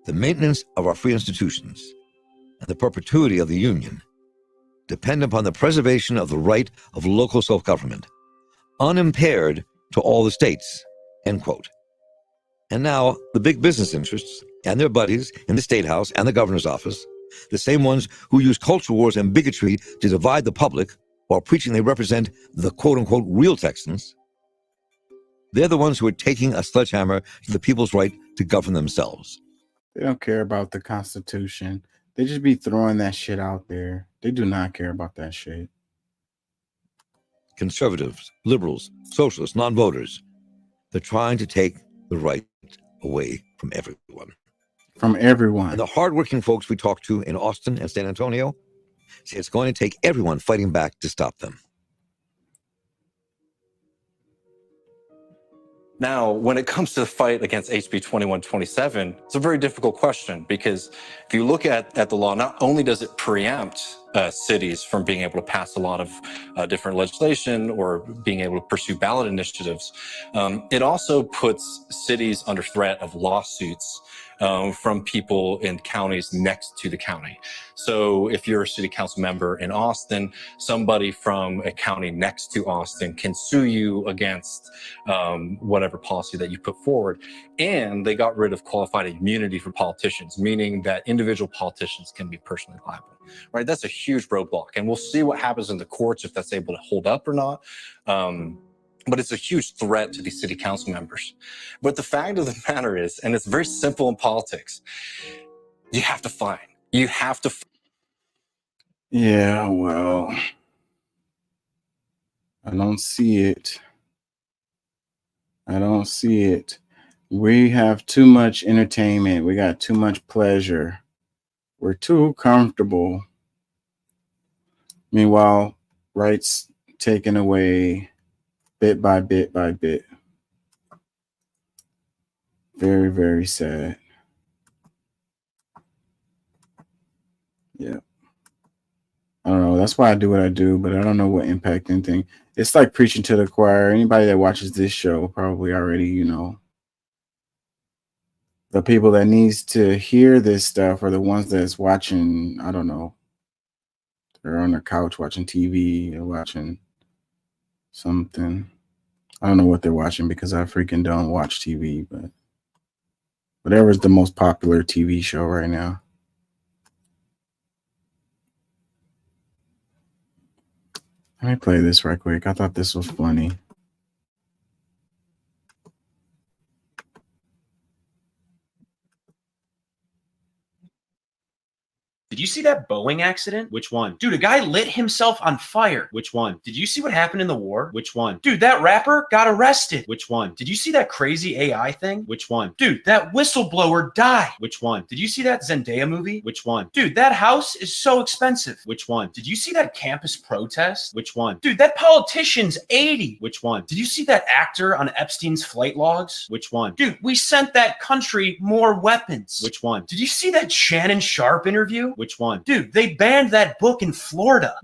H: "The maintenance of our free institutions and the perpetuity of the Union depend upon the preservation of the right of local self-government, unimpaired to all the states," end quote. And now the big business interests and their buddies in the State House and the governor's office, the same ones who use culture wars and bigotry to divide the public while preaching they represent the quote-unquote real Texans, they're the ones who are taking a sledgehammer to the people's right to govern themselves.
A: They don't care about the Constitution. They just be throwing that shit out there. They do not care about that shit.
H: Conservatives, liberals, socialists, non-voters, they're trying to take the right away from everyone.
A: From everyone.
H: And the hardworking folks we talk to in Austin and San Antonio say it's going to take everyone fighting back to stop them.
T: Now, when it comes to the fight against HB 2127, it's a very difficult question because if you look at the law, not only does it preempt cities from being able to pass a lot of different legislation or being able to pursue ballot initiatives, it also puts cities under threat of lawsuits from people in counties next to the county. So if you're a city council member in Austin, somebody from a county next to Austin can sue you against whatever policy that you put forward. And they got rid of qualified immunity for politicians, meaning that individual politicians can be personally liable, right? That's a huge roadblock. And we'll see what happens in the courts if that's able to hold up or not. But it's a huge threat to these city council members. But the fact of the matter is, and it's very simple in politics, you have to fight. You have to.
A: Yeah, well, I don't see it. I don't see it. We have too much entertainment. We got too much pleasure. We're too comfortable. Meanwhile, rights taken away bit by bit by bit. Very, very sad. Yeah. I don't know. That's why I do what I do, but I don't know what impact anything. It's like preaching to the choir. Anybody that watches this show probably already, you know. The people that needs to hear this stuff are the ones that's watching, I don't know. They're on their couch watching TV or watching something. I don't know what they're watching because I freaking don't watch TV, but whatever's the most popular TV show right now. Let me play this right quick. I thought this was funny.
U: Did you see that Boeing accident? Which one? Dude, a guy lit himself on fire. Which one? Did you see what happened in the war? Which one? Dude, that rapper got arrested. Which one? Did you see that crazy AI thing? Which one? Dude, that whistleblower died. Which one? Did you see that Zendaya movie? Which one? Dude, that house is so expensive. Which one? Did you see that campus protest? Which one? Dude, that politician's 80. Which one? Did you see that actor on Epstein's flight logs? Which one? Dude, we sent that country more weapons. Which one? Did you see that Shannon Sharp interview? Which one? Dude, they banned that book in Florida.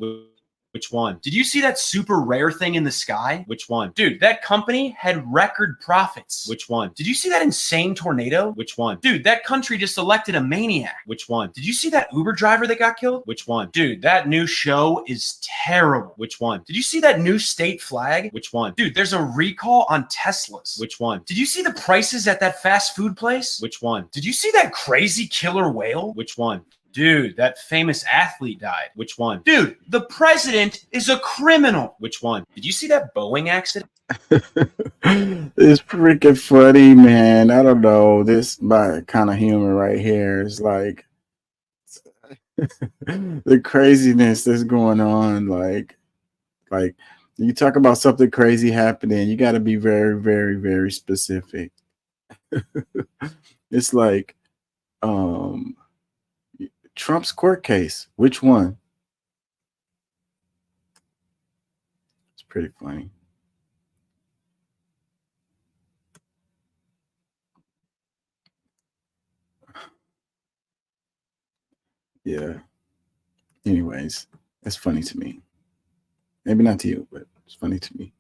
U: Which one? Did you see that super rare thing in the sky? Which one? Dude, that company had record profits. Which one? Did you see that insane tornado? Which one? Dude, that country just elected a maniac. Which one? Did you see that Uber driver that got killed? Which one? Dude, that new show is terrible. Which one? Did you see that new state flag? Which one? Dude, there's a recall on Teslas. Which one? Did you see the prices at that fast food place? Which one? Did you see that crazy killer whale? Which one? Dude, that famous athlete died. Which one? Dude, the president is a criminal. Which one? Did you see that Boeing accident?
A: It's freaking funny, man. I don't know. This my kind of humor right here is like the craziness that's going on. Like you talk about something crazy happening, you got to be very, very, very specific. It's like, Trump's court case. Which one? It's pretty funny. Yeah. Anyways, it's funny to me. Maybe not to you, but it's funny to me.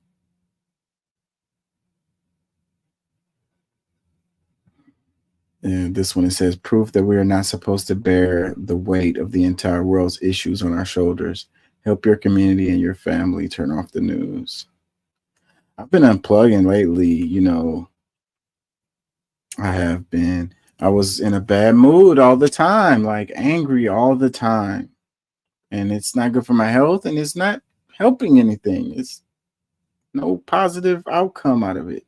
A: And this one, it says, proof that we are not supposed to bear the weight of the entire world's issues on our shoulders. Help your community and your family. Turn off the news. I've been unplugging lately, you know. I have been. I was in a bad mood all the time, like angry all the time. And it's not good for my health and it's not helping anything. It's no positive outcome out of it.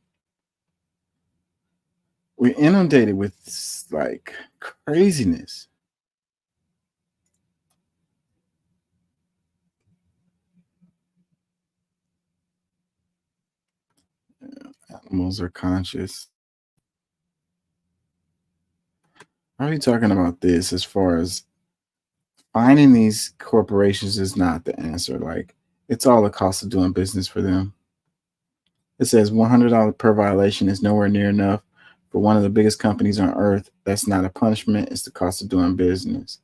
A: We're inundated with like craziness. Animals are conscious. Are we talking about this as far as finding these corporations is not the answer? Like, it's all the cost of doing business for them. It says $100 per violation is nowhere near enough for one of the biggest companies on earth. That's not a punishment. It's the cost of doing business.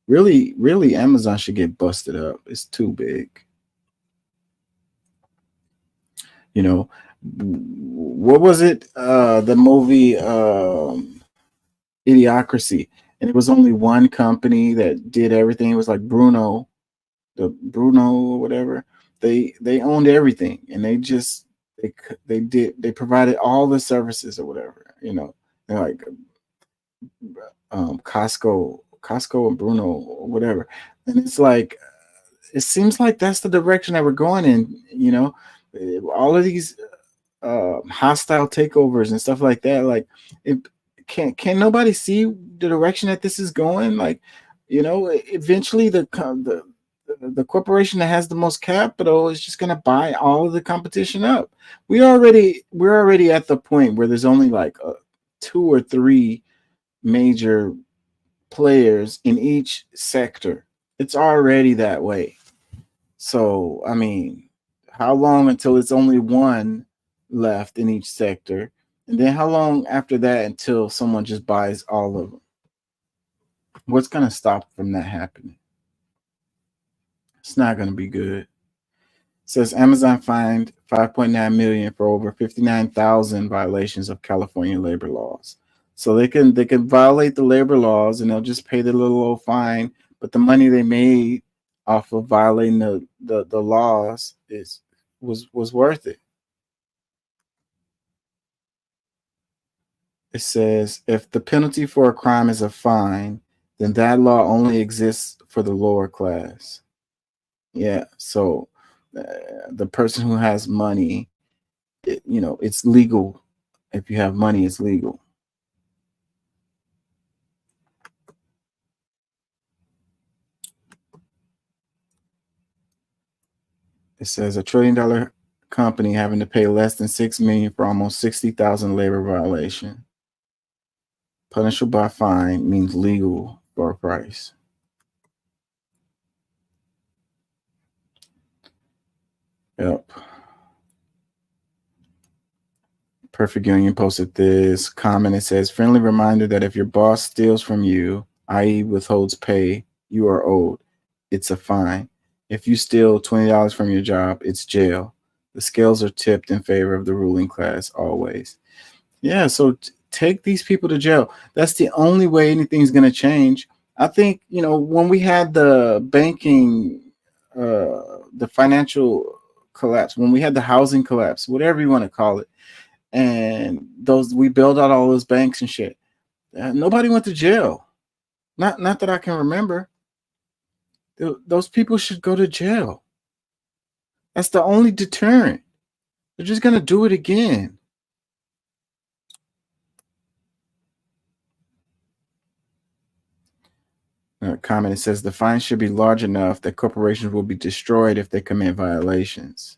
A: Really, really, Amazon should get busted up. It's too big. You know, what was it? The movie Idiocracy. And it was only one company that did everything. It was like Bruno or whatever. They owned everything, and they provided all the services or whatever. You know, they're like Costco and Bruno or whatever. And it's like, it seems like that's the direction that we're going in. You know, all of these hostile takeovers and stuff like that. Like, can nobody see the direction that this is going? Like, you know, eventually the corporation that has the most capital is just going to buy all of the competition up. We're already at the point where there's only like 2 or 3 major players in each sector. It's already that way. So, I mean, how long until it's only one left in each sector? And then how long after that until someone just buys all of them? What's going to stop from that happening? It's not going to be good. It says Amazon fined $5.9 million for over 59,000 violations of California labor laws. So they can violate the labor laws and they'll just pay the little old fine, but the money they made off of violating the laws was worth it. It says if the penalty for a crime is a fine, then that law only exists for the lower class. Yeah, so the person who has money, it's legal. If you have money, it's legal. It says $1 trillion company having to pay less than $6 million for almost 60,000 labor violation. Punishable by fine means legal for a price. Yep. Perfect Union posted this comment. It says, friendly reminder that if your boss steals from you, i.e. withholds pay, you are owed. It's a fine. If you steal $20 from your job, it's jail. The scales are tipped in favor of the ruling class always. Yeah, so take these people to jail. That's the only way anything's going to change. I think, when we had the banking, the financial collapse, when we had the housing collapse, whatever you want to call it, and we bailed out all those banks and shit, nobody went to jail. Not that I can remember. Those people should go to jail. That's the only deterrent. They're just going to do it again. Comment, it says the fine should be large enough that corporations will be destroyed if they commit violations.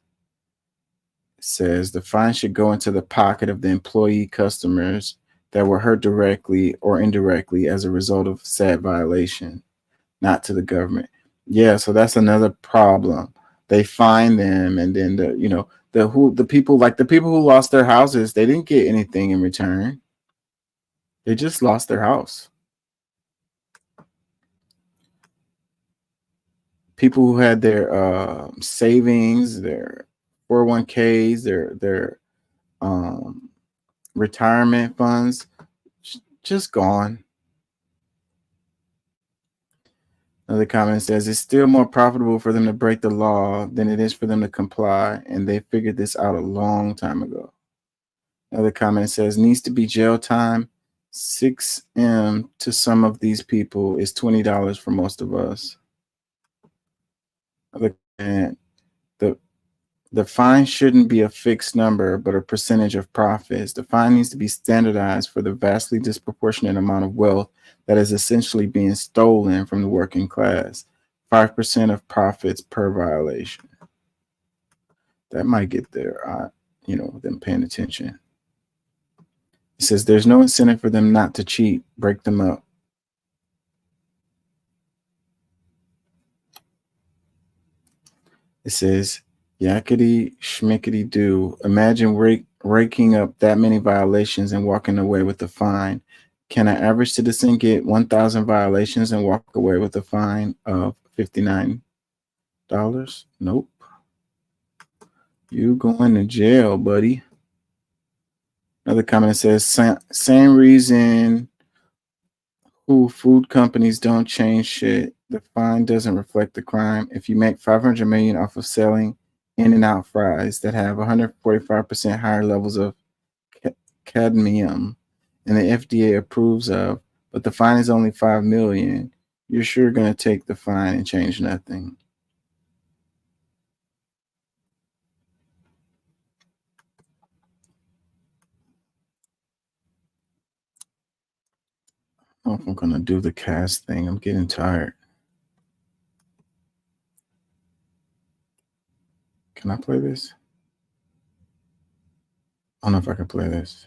A: It says the fine should go into the pocket of the employee customers that were hurt directly or indirectly as a result of said violation, not to the government. Yeah, so that's another problem. They fine them, and then the people who lost their houses, they didn't get anything in return. They just lost their house. People who had their savings, their 401ks, their retirement funds, just gone. Another comment says it's still more profitable for them to break the law than it is for them to comply, and they figured this out a long time ago. Another comment says needs to be jail time 6M to some of these people is $20 for most of us. And the fine shouldn't be a fixed number, but a percentage of profits. The fine needs to be standardized for the vastly disproportionate amount of wealth that is essentially being stolen from the working class. 5% of profits per violation. That might get there, them paying attention. It says there's no incentive for them not to cheat. Break them up. It says, yakety schmickety do. Imagine raking up that many violations and walking away with a fine. Can an average citizen get 1,000 violations and walk away with a fine of $59? Nope. You going to jail, buddy. Another comment says, same reason who food companies don't change shit. The fine doesn't reflect the crime. If you make $500 million off of selling In-N-Out fries that have 145% higher levels of cadmium and the FDA approves of, but the fine is only $5 million, you're sure going to take the fine and change nothing. I don't know if I'm going to do the cast thing. I'm getting tired. Can I play this? I don't know if I can play this.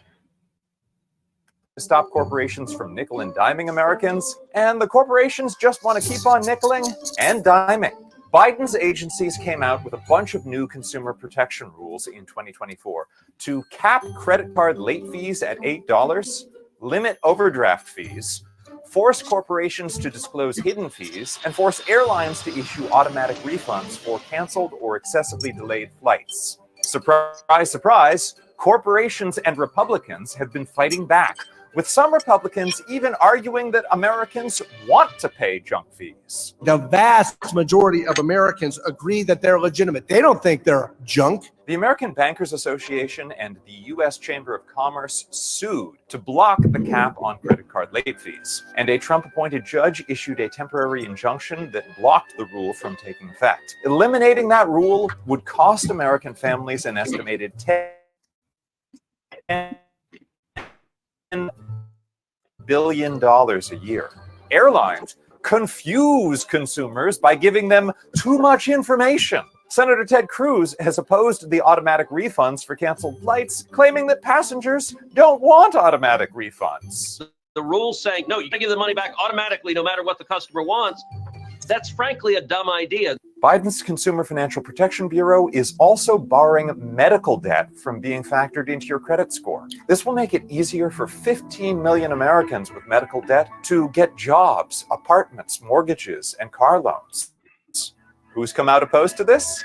D: Stop corporations from nickel and diming Americans, and the corporations just want to keep on nickeling and diming. Biden's agencies came out with a bunch of new consumer protection rules in 2024 to cap credit card late fees at $8, limit overdraft fees, force corporations to disclose hidden fees, and force airlines to issue automatic refunds for canceled or excessively delayed flights. Surprise, surprise, corporations and Republicans have been fighting back, with some Republicans even arguing that Americans want to pay junk fees.
V: The vast majority of Americans agree that they're legitimate. They don't think they're junk.
D: The American Bankers Association and the U.S. Chamber of Commerce sued to block the cap on credit card late fees. And a Trump-appointed judge issued a temporary injunction that blocked the rule from taking effect. Eliminating that rule would cost American families an estimated $10 billion a year. Airlines confuse consumers by giving them too much information. Senator Ted Cruz has opposed the automatic refunds for canceled flights, claiming that passengers don't want automatic refunds.
W: The rules saying, no, you can give the money back automatically no matter what the customer wants. That's frankly a dumb idea.
D: Biden's Consumer Financial Protection Bureau is also barring medical debt from being factored into your credit score. This will make it easier for 15 million Americans with medical debt to get jobs, apartments, mortgages, and car loans. Who's come out opposed to this?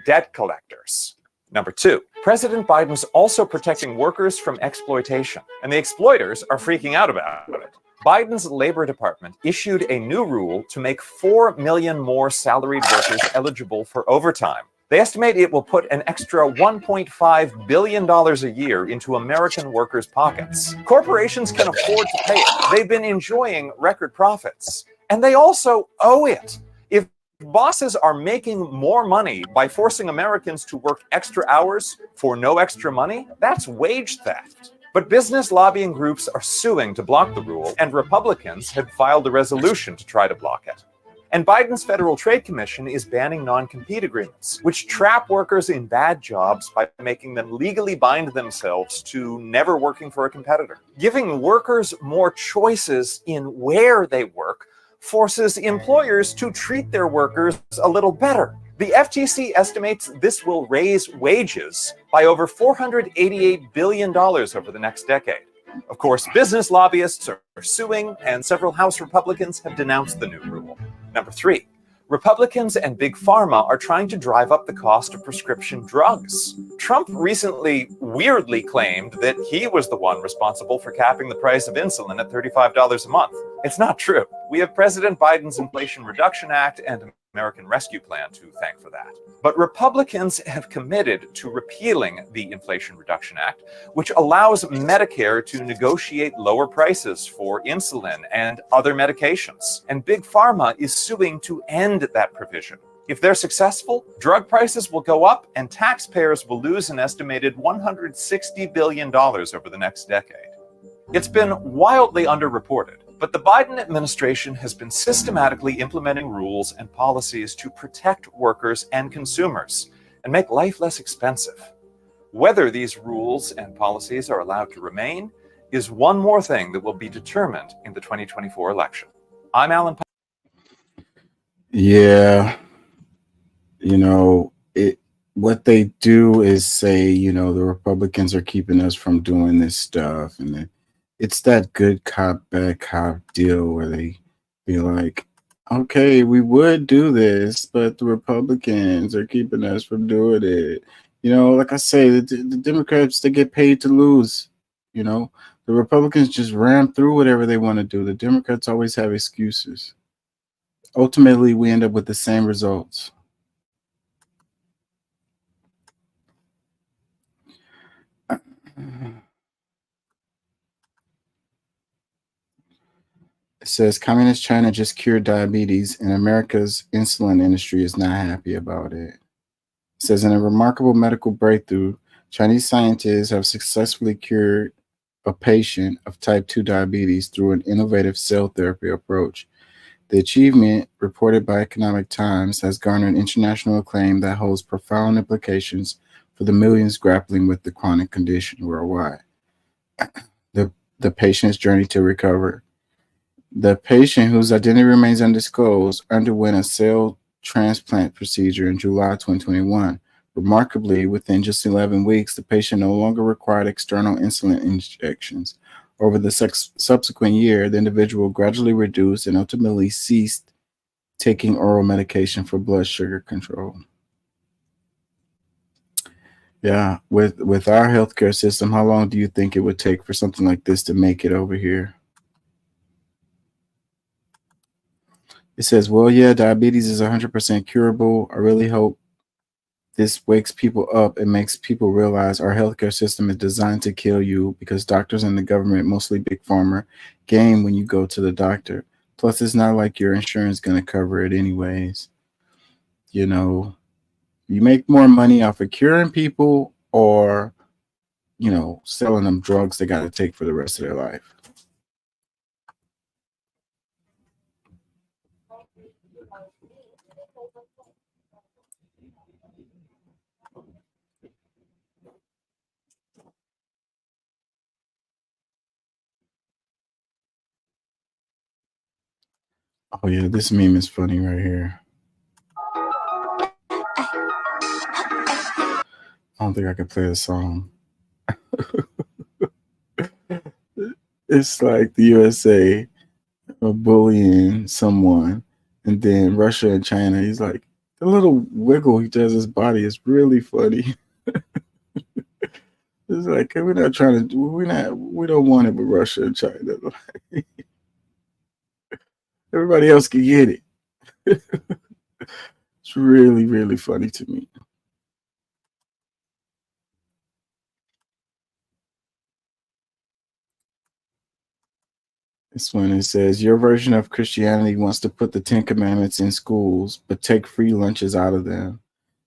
D: Debt collectors. Number 2, President Biden's also protecting workers from exploitation, and the exploiters are freaking out about it. Biden's Labor Department issued a new rule to make 4 million more salaried workers eligible for overtime. They estimate it will put an extra $1.5 billion a year into American workers' pockets. Corporations can afford to pay it. They've been enjoying record profits, and they also owe it. If bosses are making more money by forcing Americans to work extra hours for no extra money, that's wage theft. But business lobbying groups are suing to block the rule, and Republicans have filed a resolution to try to block it. And Biden's Federal Trade Commission is banning non-compete agreements, which trap workers in bad jobs by making them legally bind themselves to never working for a competitor. Giving workers more choices in where they work forces employers to treat their workers a little better. The FTC estimates this will raise wages by over $488 billion over the next decade. Of course, business lobbyists are suing, and several House Republicans have denounced the new rule. Number 3, Republicans and Big Pharma are trying to drive up the cost of prescription drugs. Trump recently weirdly claimed that he was the one responsible for capping the price of insulin at $35 a month. It's not true. We have President Biden's Inflation Reduction Act and American Rescue Plan to thank for that. But Republicans have committed to repealing the Inflation Reduction Act, which allows Medicare to negotiate lower prices for insulin and other medications. And Big Pharma is suing to end that provision. If they're successful, drug prices will go up and taxpayers will lose an estimated $160 billion over the next decade. It's been wildly underreported, but the Biden administration has been systematically implementing rules and policies to protect workers and consumers and make life less expensive. Whether these rules and policies are allowed to remain is one more thing that will be determined in the 2024 election. I'm Alan.
A: Yeah. You know, what they do is say, you know, the Republicans are keeping us from doing this stuff. And it's that good cop, bad cop deal where they be like, okay, we would do this, but the Republicans are keeping us from doing it. You know, like I say, the Democrats, they get paid to lose. You know, the Republicans just ram through whatever they want to do. The Democrats always have excuses. Ultimately, we end up with the same results. It says Communist China just cured diabetes, and America's insulin industry is not happy about it. It says in a remarkable medical breakthrough, Chinese scientists have successfully cured a patient of type 2 diabetes through an innovative cell therapy approach. The achievement, reported by Economic Times, has garnered international acclaim that holds profound implications for the millions grappling with the chronic condition worldwide. The patient's journey to recover. The patient, whose identity remains undisclosed, underwent a cell transplant procedure in July 2021. Remarkably, within just 11 weeks, the patient no longer required external insulin injections. Over the subsequent year, the individual gradually reduced and ultimately ceased taking oral medication for blood sugar control. Yeah, with our healthcare system, how long do you think it would take for something like this to make it over here? It says, well, yeah, diabetes is 100% curable. I really hope this wakes people up and makes people realize our healthcare system is designed to kill you because doctors and the government, mostly big pharma, gain when you go to the doctor. Plus, it's not like your insurance is going to cover it anyways. You know, you make more money off of curing people or, you know, selling them drugs they got to take for the rest of their life. Oh, yeah, this meme is funny right here. I don't think I can play the song. It's like the USA bullying someone, and then Russia and China. He's like, the little wiggle he does his body is really funny. It's like, we're not trying to, we don't want it with Russia and China. Everybody else can get it. It's really, really funny to me. This one, it says, your version of Christianity wants to put the 10 Commandments in schools, but take free lunches out of them.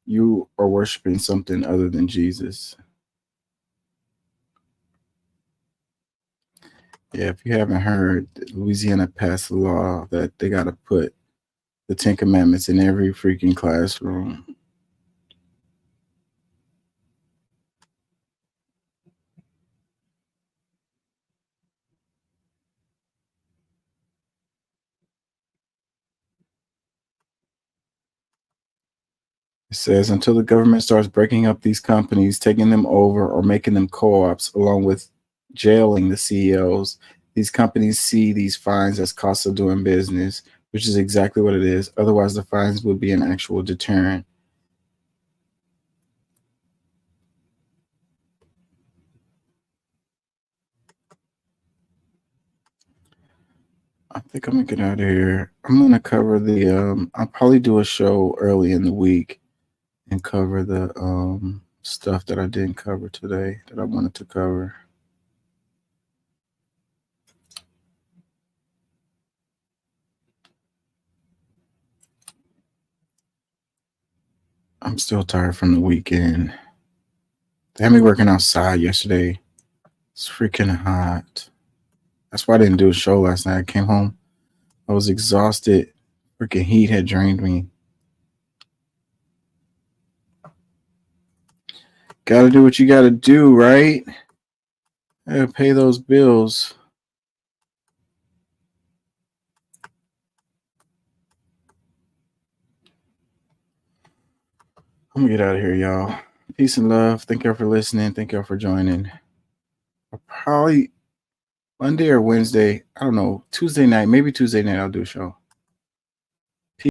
A: You are worshiping something other than Jesus. Yeah, if you haven't heard, Louisiana passed a law that they got to put the 10 Commandments in every freaking classroom. It says, until the government starts breaking up these companies, taking them over, or making them co-ops, along with jailing the CEOs, these companies see these fines as costs of doing business, which is exactly what it is. Otherwise, the fines would be an actual deterrent. I think I'm gonna get out of here. I'm gonna cover the I'll probably do a show early in the week and cover the stuff that I didn't cover today that I wanted to cover. I'm still tired from the weekend. They had me working outside yesterday. It's freaking hot. That's why I didn't do a show last night. I came home. I was exhausted. Freaking heat had drained me. Gotta do what you gotta do, right? I gotta pay those bills. I'm gonna get out of here, y'all. Peace and love. Thank y'all for listening. Thank y'all for joining. I'll probably Monday or Wednesday, I don't know, Tuesday night, maybe Tuesday night I'll do a show.